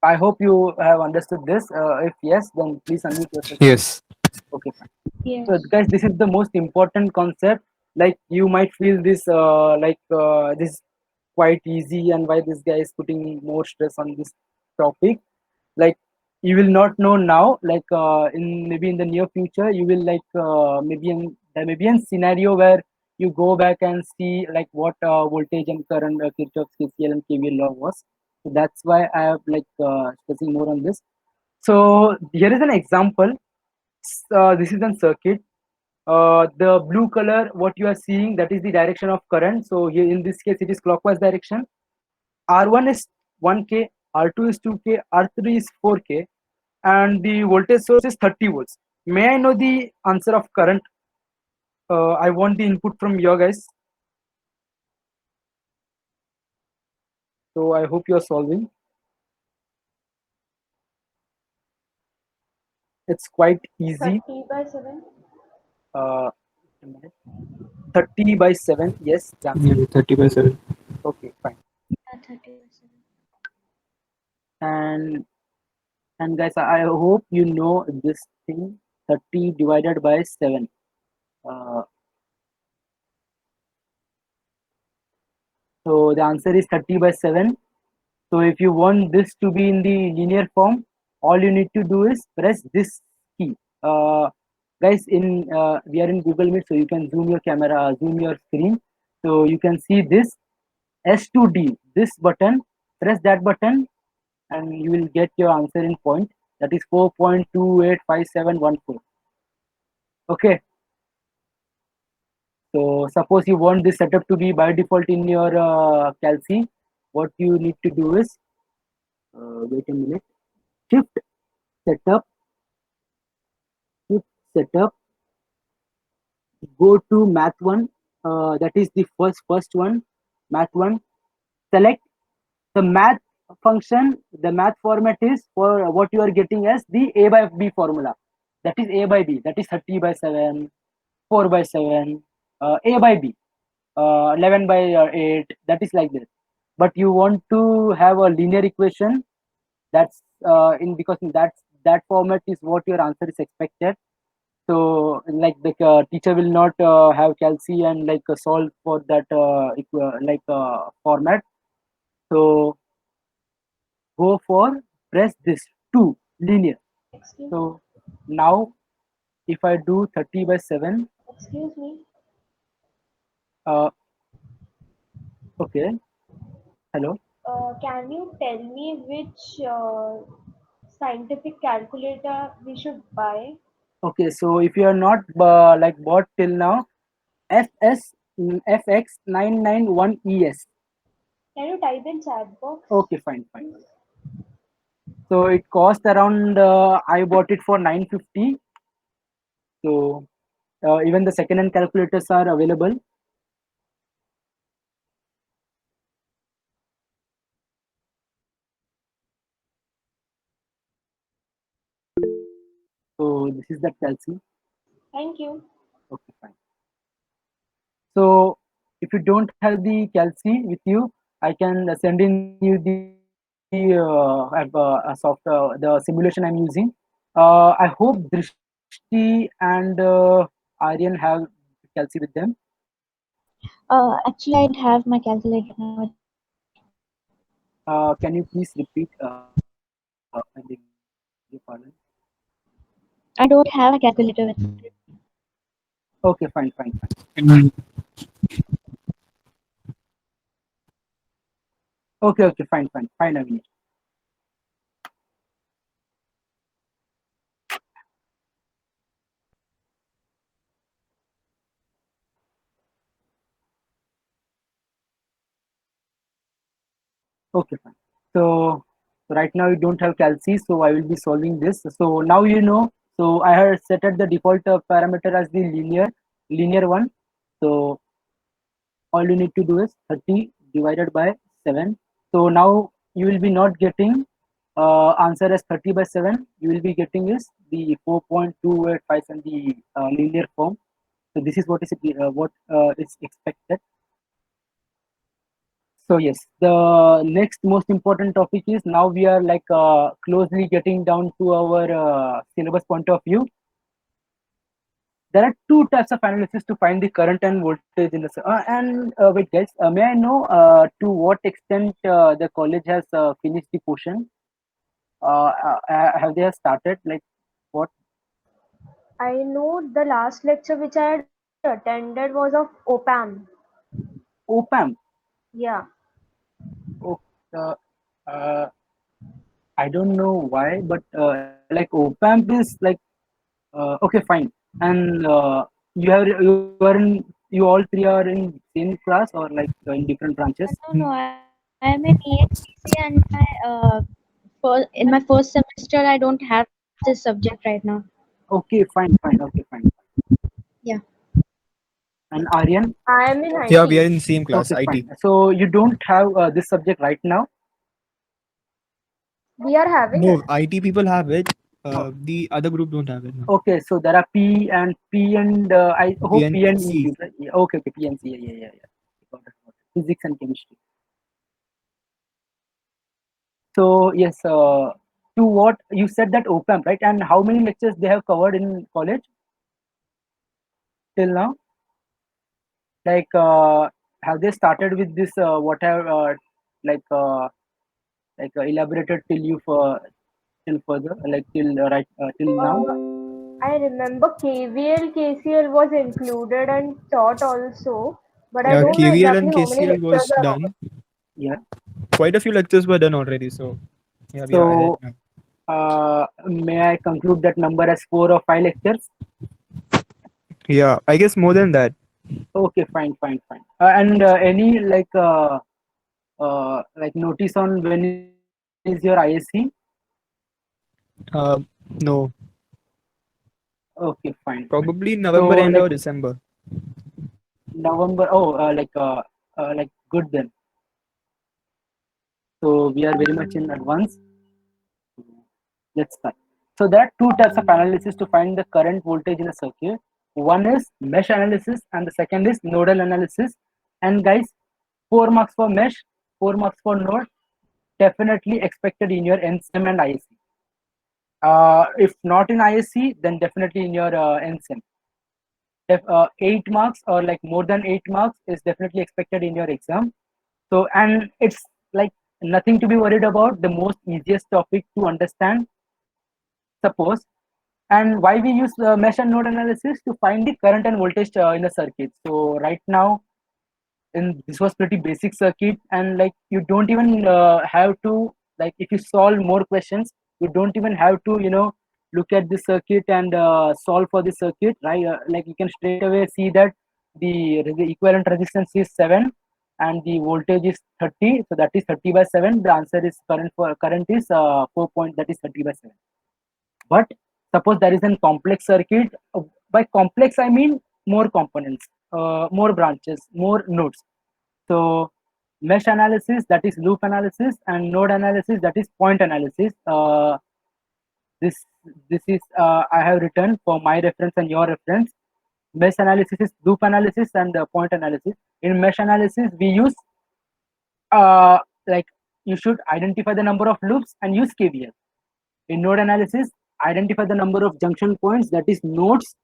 Speaker 1: I hope you have understood this. If yes, then please unmute yourself.
Speaker 5: Yes.
Speaker 1: Okay, fine.
Speaker 4: Yes.
Speaker 1: So guys, this is the most important concept. Like you might feel this this quite easy, and why this guy is putting more stress on this topic. Like you will not know now. In maybe in the near future, you will there may be a scenario where you go back and see what voltage and current Kirchhoff's KCL and KVL law was. So that's why I have stressing more on this. So here is an example. This is a circuit. The blue color, what you are seeing, that is the direction of current. So here in this case, it is clockwise direction. R1 is 1K, R2 is 2K, R3 is 4K, and the voltage source is 30 volts. May I know the answer of current? I want the input from you guys. So I hope you're solving. It's quite easy.
Speaker 2: 30 by 7.
Speaker 1: Uh, a minute. 30 by 7. Yes, the answer.
Speaker 3: Yeah, 30/7.
Speaker 1: Okay, fine.
Speaker 4: Yeah, 30%.
Speaker 1: And and guys, I hope you know this thing. 30 divided by 7. Uh, so the answer is 30 by 7. So if you want this to be in the linear form, all you need to do is press this key. Guys, in we are in Google Meet, so you can zoom your camera, zoom your screen. So you can see this S2D, this button. Press that button, and you will get your answer in point. That is 4.285714. Okay. So suppose you want this setup to be by default in your Calci. What you need to do is wait a minute. Shift setup, shift setup, go to math one, that is the first one, math one, select the math function. The math format is for what you are getting as the a by b formula, that is a by b, that is 30 by 7, 4 by 7, a by b, 11 by 8, that is like this. But you want to have a linear equation, that's in because that format is what your answer is expected. So like the teacher will not have calci and like solve for that format. So go for press this 2 linear.
Speaker 2: Excuse,
Speaker 1: So now if I do 30 by 7,
Speaker 2: excuse me.
Speaker 1: uh, okay, hello.
Speaker 2: Can you tell me which scientific calculator we should buy?
Speaker 1: Okay, so if you are not like bought till now, FS FX991ES.
Speaker 2: Can you type in chat box?
Speaker 1: Okay, fine. So it cost around I bought it for 950. So even the second hand calculators are available. So this is the calci.
Speaker 2: Thank you.
Speaker 1: Okay, fine. So if you don't have the calci with you, I can send in you the a soft the simulation I'm using. I hope Drishti and Aryan have calci with them.
Speaker 4: Actually, I don't have my calculator now.
Speaker 1: Can you please repeat? I beg your pardon.
Speaker 4: I don't have my calculator with me.
Speaker 1: Okay, fine.
Speaker 3: And
Speaker 1: Okay, fine, Avinash. Okay, fine. So right now you don't have calci, so I will be solving this. So now you know. So I have set at the default parameter as the linear one. So all you need to do is 30 divided by 7. So now you will be not getting answer as 30 by 7. You will be getting is the 4.285 and the linear form. So this is what is expected. So yes, the next most important topic is now we are like closely getting down to our syllabus point of view. There are two types of analysis to find the current and voltage in the and wait guys, may I know to what extent the college has finished the portion? Have they started like what?
Speaker 2: I know the last lecture which I had attended was of OPAM.
Speaker 1: OPAM.
Speaker 2: Yeah.
Speaker 1: Oh, uh, uh, I don't know why, but like OPAM is like okay, fine. And you all three are in same class or like in different branches?
Speaker 4: No, I am in EHCC and in my first semester, I don't have this subject right now.
Speaker 1: Okay, fine. Okay, fine.
Speaker 4: Yeah.
Speaker 1: And Aryan?
Speaker 2: I am in
Speaker 3: Yeah, we are
Speaker 2: IT.
Speaker 3: in same class,
Speaker 1: Okay,
Speaker 3: IT.
Speaker 1: fine. So you don't have this subject right now?
Speaker 2: We are having
Speaker 3: No,
Speaker 2: it.
Speaker 3: IT people have it.
Speaker 1: No.
Speaker 3: The other group don't have it now.
Speaker 1: Okay, so there are P and I hope P and E.
Speaker 3: PNC.
Speaker 1: Right? Yeah, okay, okay, PNC. Yeah. Got it, got it. Physics and chemistry. So yes, to what you said that OPAM, right? And how many lectures they have covered in college till now? Like, have they started with this? What have like elaborated till you for till further, like till right till now?
Speaker 2: Uh, I remember KVL, KCL was included and taught also, but I
Speaker 3: Yeah,
Speaker 2: don't know
Speaker 3: KVL
Speaker 2: exactly
Speaker 3: and
Speaker 2: how many
Speaker 3: KCL
Speaker 2: lectures
Speaker 3: was
Speaker 2: are over.
Speaker 3: done.
Speaker 1: Yeah.
Speaker 3: Quite a few lectures were done already. So yeah, we are ahead
Speaker 1: So
Speaker 3: now.
Speaker 1: may I conclude that number as 4 or 5 lectures?
Speaker 3: Yeah, I guess more than that.
Speaker 1: Okay, fine. And any like notice on when is your ISC?
Speaker 3: No,
Speaker 1: Okay, fine.
Speaker 3: probably
Speaker 1: So
Speaker 3: November end
Speaker 1: like
Speaker 3: or December.
Speaker 1: November. Oh, like good then. So we are very much in advance. Let's start. So there are two types of analysis to find the current voltage in a circuit. One is mesh analysis, and the second is nodal analysis. And guys, 4 marks for mesh, 4 marks for node. Definitely expected in your NSEM and ISC. If not in ISC, then definitely in your NSEM. 8 marks or like more than 8 marks is definitely expected in your exam. So, and it's like nothing to be worried about. The most easiest topic to understand, suppose. And why we use mesh and node analysis to find the current and voltage in the circuit. So right now, and this was pretty basic circuit, and like you don't even have to, like if you solve more questions, you don't even have to look at the circuit and solve for the circuit, right? Like you can straight away see that the equivalent resistance is 7 and the voltage is 30, so that is 30 by 7. The answer is current is 4 point, that is 30 by 7. But suppose there is a complex circuit. By complex, I mean more components, more branches, more nodes. So mesh analysis, that is loop analysis, and node analysis, that is point analysis. This this is I have written for my reference and your reference. Mesh analysis is loop analysis and point analysis. In mesh analysis, we use uh, like you should identify the number of loops and use KVL. In node analysis, identify the number of junction points, that is nodes,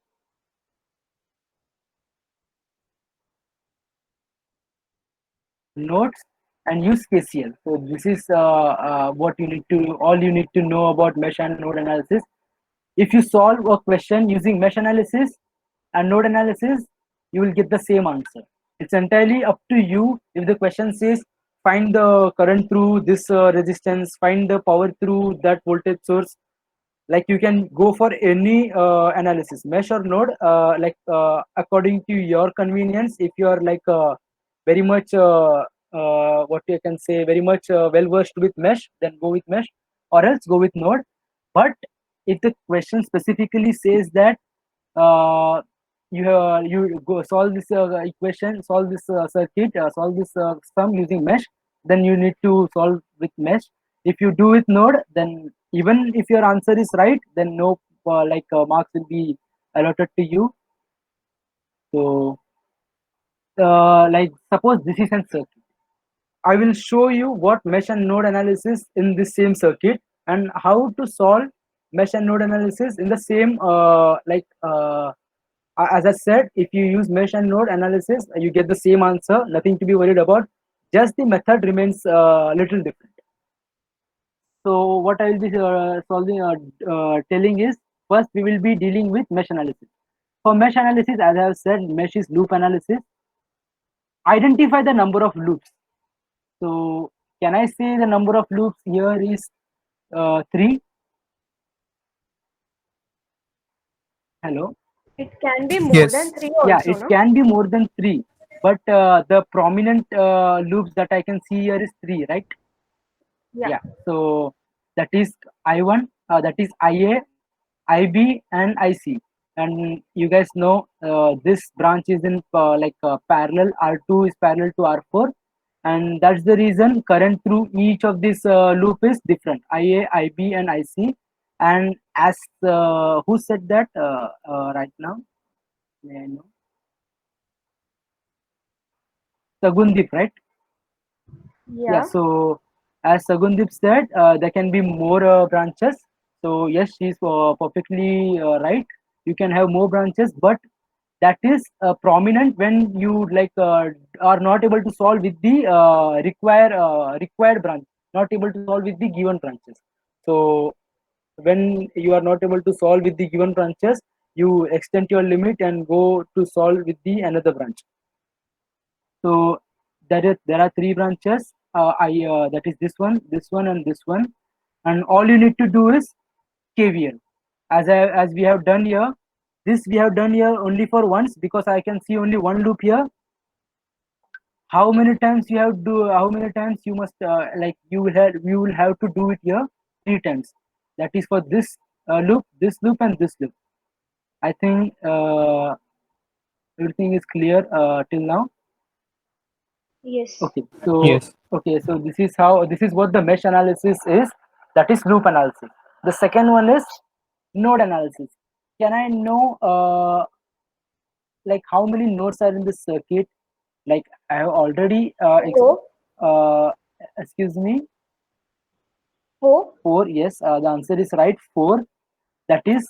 Speaker 1: and use KCL. So this is what you need to, all you need to know about mesh and node analysis. If you solve a question using mesh analysis and node analysis, you will get the same answer. It's entirely up to you. If the question says find the current through this resistance, find the power through that voltage source, like you can go for any analysis, mesh or node, according to your convenience. If you are very much what you can say, very much well versed with mesh, then go with mesh, or else go with node. But if the question specifically says that you go solve this equation, solve this circuit, solve this sum using mesh, then you need to solve with mesh. If you do with node, then even if your answer is right, then no marks will be allotted to you. So like suppose this is a circuit, I will show you what mesh and node analysis in the same circuit, and how to solve mesh and node analysis in the same as I said. If you use mesh and node analysis, you get the same answer, nothing to be worried about. Just the method remains a little different. So what I will be telling is, first we will be dealing with mesh analysis. For mesh analysis, as I have said, mesh is loop analysis. Identify the number of loops. So can I say the number of loops here is 3? Hello.
Speaker 2: It can be more than
Speaker 3: Yes.
Speaker 2: three
Speaker 1: Yeah,
Speaker 2: also,
Speaker 1: it
Speaker 2: no?
Speaker 1: can be more than 3, but the prominent loops that I can see here is 3, right?
Speaker 2: Yeah.
Speaker 1: Yeah, so that is I1, that is IA, IB, and IC. and you guys know this branch is in parallel. R2 is parallel to R4, and that's the reason current through each of this loop is different, IA, IB, and IC. And as who said that right now? May I know? Sagundip, right? Yeah,
Speaker 2: Yeah.
Speaker 1: so as Sagundip said, there can be more branches. So yes, she's perfectly right. You can have more branches, but that is prominent when you are not able to solve with the required branch, not able to solve with the given branches. So when you are not able to solve with the given branches, you extend your limit and go to solve with the another branch. So there are three branches. I That is this one, and this one, and all you need to do is KVL. As we have done here, this we have done here only for once because I can see only one loop here. How many times you have do? How many times you must you will have to do it here? Three times. That is for this loop, and this loop. I think everything is clear till now.
Speaker 2: Yes.
Speaker 1: Okay, so
Speaker 3: Yes.
Speaker 1: this is what the mesh analysis is. That is loop analysis. The second one is node analysis. Can I know like how many nodes are in this circuit? Like I have already
Speaker 2: Four.
Speaker 1: uh, excuse me,
Speaker 2: Four.
Speaker 1: four. Yes, the answer is right. Four. That is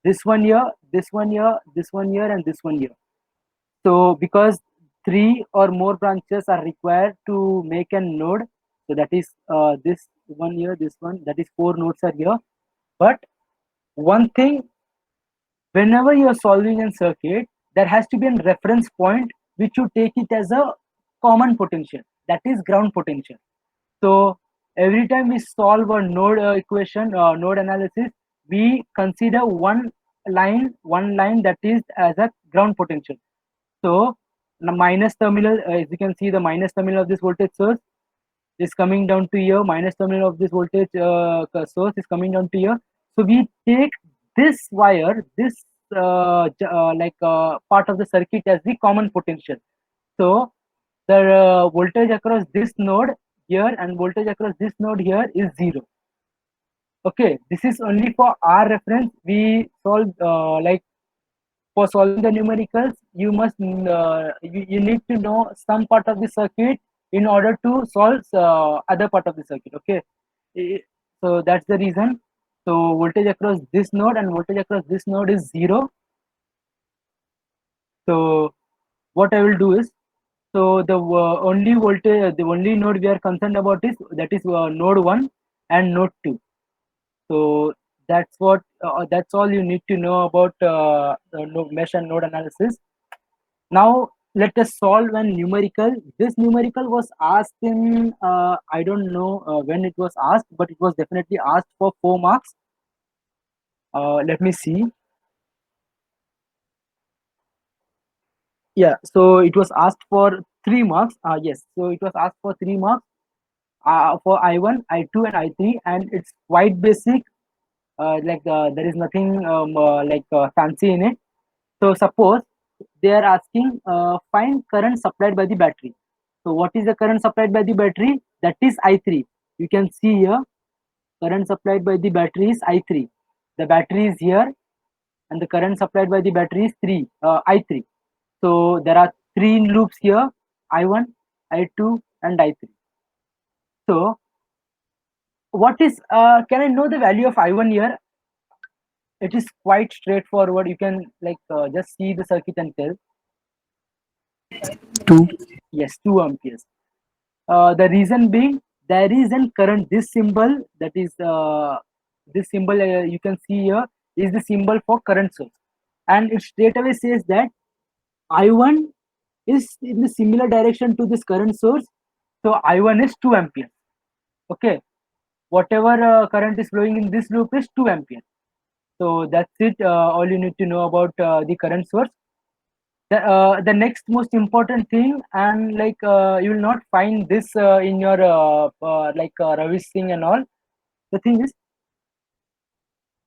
Speaker 1: this one here, this one here, this one here, and this one here. So because three or more branches are required to make a node, so that is this one here, this one, that is four nodes are here. But one thing, whenever you are solving a circuit, there has to be a reference point which you take it as a common potential, that is ground potential. So every time we solve a node equation, node analysis, we consider one line that is as a ground potential. So the minus terminal, as you can see, the minus terminal of this voltage source is coming down to here. Minus terminal of this voltage source is coming down to here. So we take this wire, this part of the circuit as the common potential. So the voltage across this node here and voltage across this node here is zero. Okay, this is only for our reference. We solve for solving the numericals, you need to know some part of the circuit in order to solve other part of the circuit. Okay, I- so that's the reason. So voltage across this node and voltage across this node is zero. So what I will do is, so the only node we are concerned about is that is node 1 and node 2. So that's all you need to know about mesh and node analysis. Now let us solve a numerical. This numerical was asked in I don't know when it was asked, but it was definitely asked for 4 marks. Let me see. Yeah, so it was asked for 3 marks. Yes, so it was asked for 3 marks for I1, I2, and I3, and it's quite basic. There is nothing fancy in it. So suppose they are asking find current supplied by the battery. So what is the current supplied by the battery? That is I3. You can see here current supplied by the battery is I3. The battery is here and the current supplied by the battery is I3. So there are three loops here, I1, I2, and I3. So what is can I know the value of I1 here? It is quite straightforward. You can just see the circuit and tell.
Speaker 3: 2.
Speaker 1: Yes, 2 amperes. The reason being there is an current. This symbol, that is this symbol you can see here, is the symbol for current source, and it straight away says that I1 is in the similar direction to this current source. So I1 is 2 amperes. Okay, whatever current is flowing in this loop is 2 amperes. So that's it. All you need to know about the current source. The next most important thing, and you will not find this in your Ravi Singh and all. The thing is,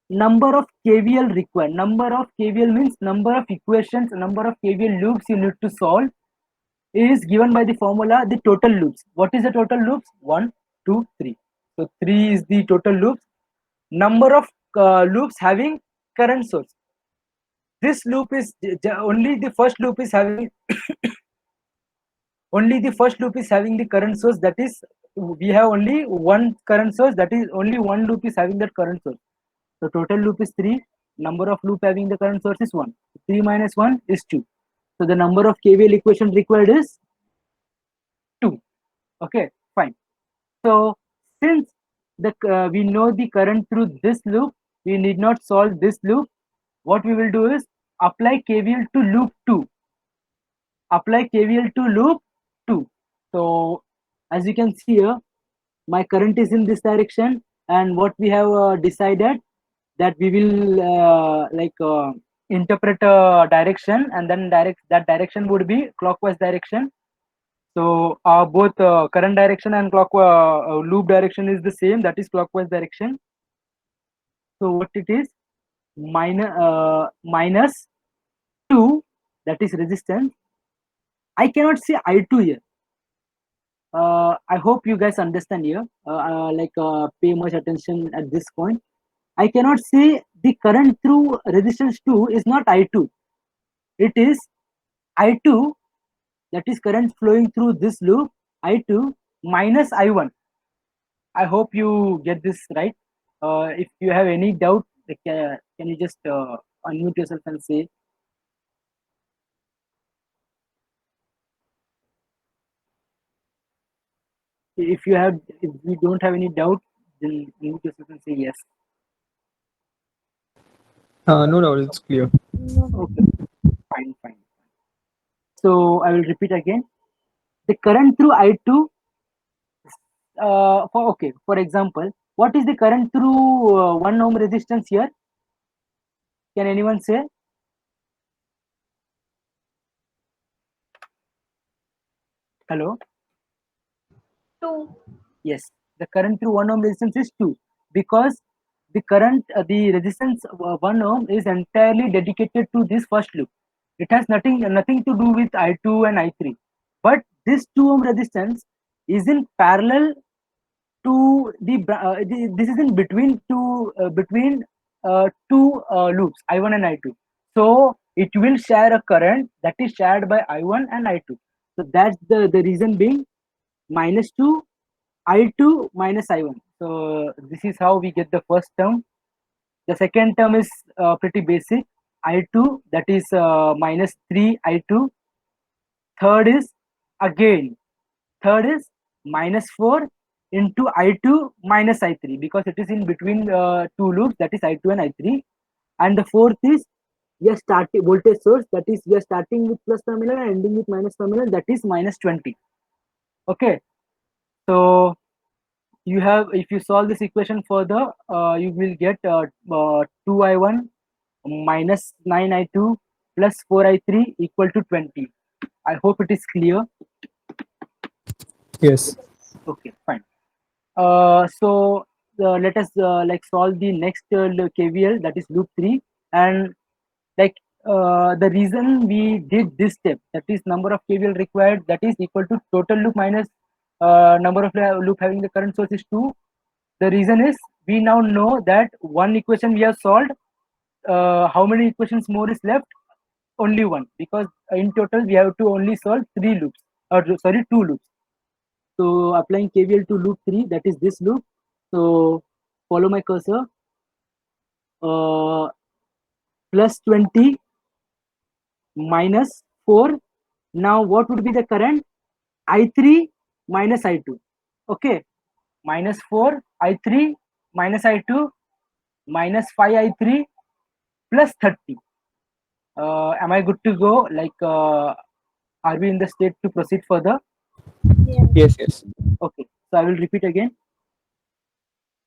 Speaker 1: number of KVL required. Number of KVL means number of equations, number of KVL loops you need to solve is given by the formula the total loops. What is the total loops? 1, 2, 3. So 3 is the total loops. Number of loops having current source. This loop is only the first loop is having only the first loop is having the current source, that is we have only one current source, that is only one loop is having that current source. So total loop is 3, number of loop having the current source is 1. 3 minus 1 is 2. So the number of KVL equation required is 2. Okay, fine. So since we know the current through this loop, we need not solve this loop. What we will do is apply KVL to loop 2. Apply KVL to loop 2. So as you can see here, my current is in this direction, and what we have decided that we will interpret a direction, and then that direction would be clockwise direction. So both current direction and loop direction is the same, that is clockwise direction. So what it is, minus 2, that is resistance. I cannot say I2 here. I hope you guys understand here, pay much attention at this point. I cannot say the current through resistance 2 is not I2. It is I2, that is current flowing through this loop, I2 minus I1. I hope you get this right. If you have any doubt, can you just unmute yourself and say. If you don't have any doubt, then unmute yourself and say yes.
Speaker 3: No doubt, it's clear.
Speaker 1: Okay, fine. So I will repeat again. The current through I2, for example, what is the current through 1 ohm resistance here? Can anyone say? Hello?
Speaker 2: 2.
Speaker 1: Yes, the current through 1 ohm resistance is 2, because the resistance 1 ohm is entirely dedicated to this first loop. It has nothing to do with I2 and I3. But this 2 ohm resistance is in parallel to this is in between two loops, I1 and I2. So it will share a current that is shared by I1 and I2. So that's the reason being minus 2 I2 minus I1. So this is how we get the first term. The second term is pretty basic. I2, that is minus 3 I2. Third is minus 4 into I2 minus I3, because it is in between two loops, that is I2 and I3. And the fourth is we starting voltage source, that is we are starting with plus terminal and ending with minus terminal, that is minus 20. Okay, so you have, if you solve this equation further, you will get 2I1 minus 9I2 plus 4I3 equal to 20. I hope it is clear.
Speaker 3: Yes.
Speaker 1: Okay, fine. So let us solve the next KVL, that is loop 3. And the reason we did this step, that is number of KVL required, that is equal to total loop minus number of loop having the current source is 2. The reason is we now know that one equation we have solved. How many equations more is left? Only one, because in total we have to only solve 3 loops, or sorry, 2 loops. So applying KVL to loop 3, that is this loop. So follow my cursor. Plus 20 minus 4. Now what would be the current? I3 minus I2. Okay, minus 4 I3 minus I2 minus 5 I3 plus 30. Am I good to go? Are we in the state to proceed further?
Speaker 3: Yes.
Speaker 1: Okay, so I will repeat again.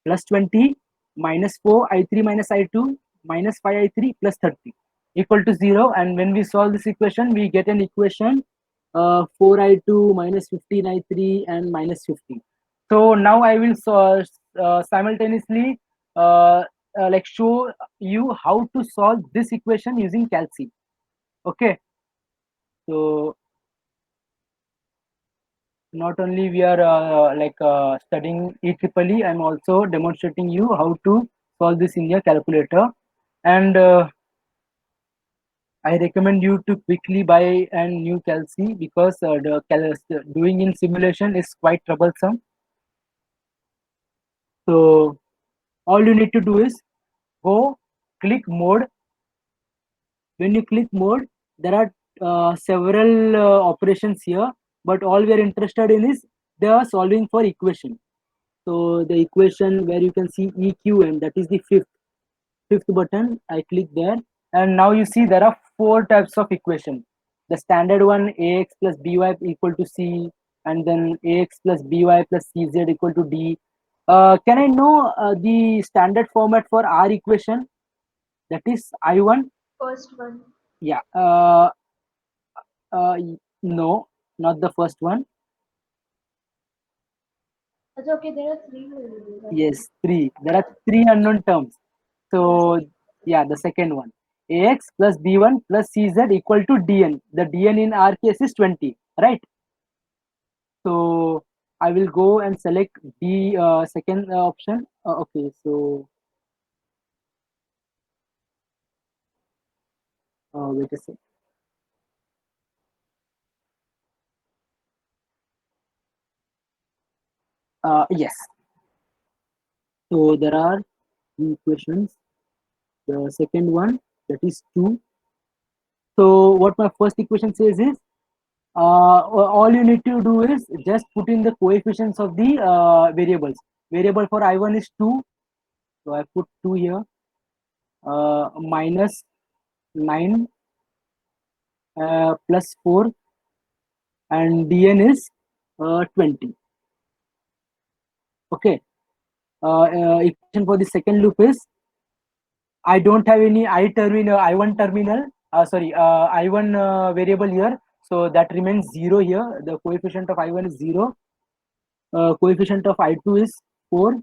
Speaker 1: Plus 20 minus 4 I3 minus I2 minus 5 I3 plus 30 equal to 0. And when we solve this equation, we get an equation 4 I2 minus 15 I3 and minus 15. So now I will simultaneously like show you how to solve this equation using calci. Okay, so not only we are studying EEE, I'm also demonstrating you how to solve this in your calculator. And I recommend you to quickly buy a new calci because doing in simulation is quite troublesome. So all you need to do is go click mode. When you click mode, there are several operations here, but all we are interested in is the solving for equation. So the equation where you can see EQM, that is the fifth button. I click there, and now you see there are four types of equation. The standard one, ax plus by equal to c, and then ax plus by plus cz equal to d. Can I know the standard format for our equation? That is I1.
Speaker 2: First one.
Speaker 1: Yeah. No, not the first one.
Speaker 2: Okay, there are three variables.
Speaker 1: Yes, three. There are three unknown terms. So yeah, the second one, ax plus b1 plus cz equal to dn. The dn in our case is 20, right? So I will go and select the second option. Okay, so wait a second. Yes. So there are two equations. The second one, that is 2. So what my first equation says is, all you need to do is just put in the coefficients of the variables. Variable for I1 is 2, so I put 2 here, minus 9 plus 4, and dn is 20. Okay, equation for the second loop is, I don't have any I1 terminal, sorry, I1 variable here, so that remains 0 here. The coefficient of I1 is 0, coefficient of I2 is 4,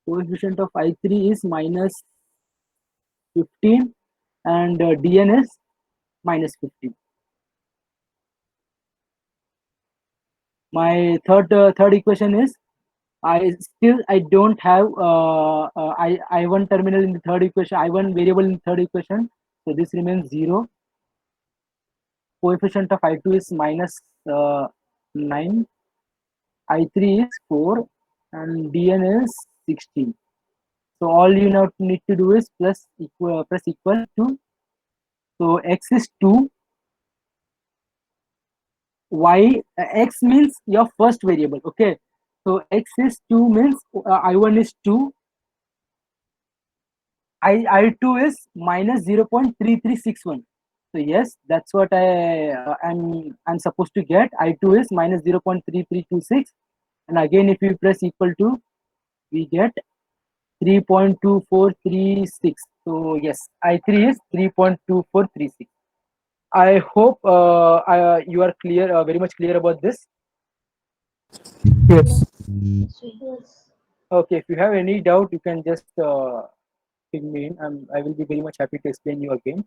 Speaker 1: coefficient of I3 is minus 15, and dn is minus 15. My third equation is, I don't have I1 terminal in the third equation, I1 variable in the third equation, so this remains 0. Coefficient of I2 is minus 9, I3 is 4, and dn is 16. So all you now need to do is press equal to. So x is 2, x means your first variable. Okay, so x is 2 means I1 is 2, I2 is minus 0.3361. So yes, that's what I'm supposed to get. I2 is minus 0.3326, and again if you press equal to, we get 3.2436. So yes, I3 is 3.2436. I hope you are clear, very much clear about this.
Speaker 3: Yes.
Speaker 2: Yes.
Speaker 1: Okay, if you have any doubt, you can just ping me in. I will be very much happy to explain you again.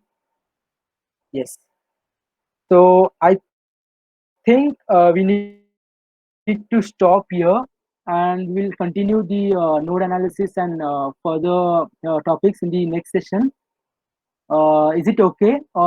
Speaker 1: Yes. So I think we need to stop here, and we'll continue the node analysis and further topics in the next session. Is it okay, or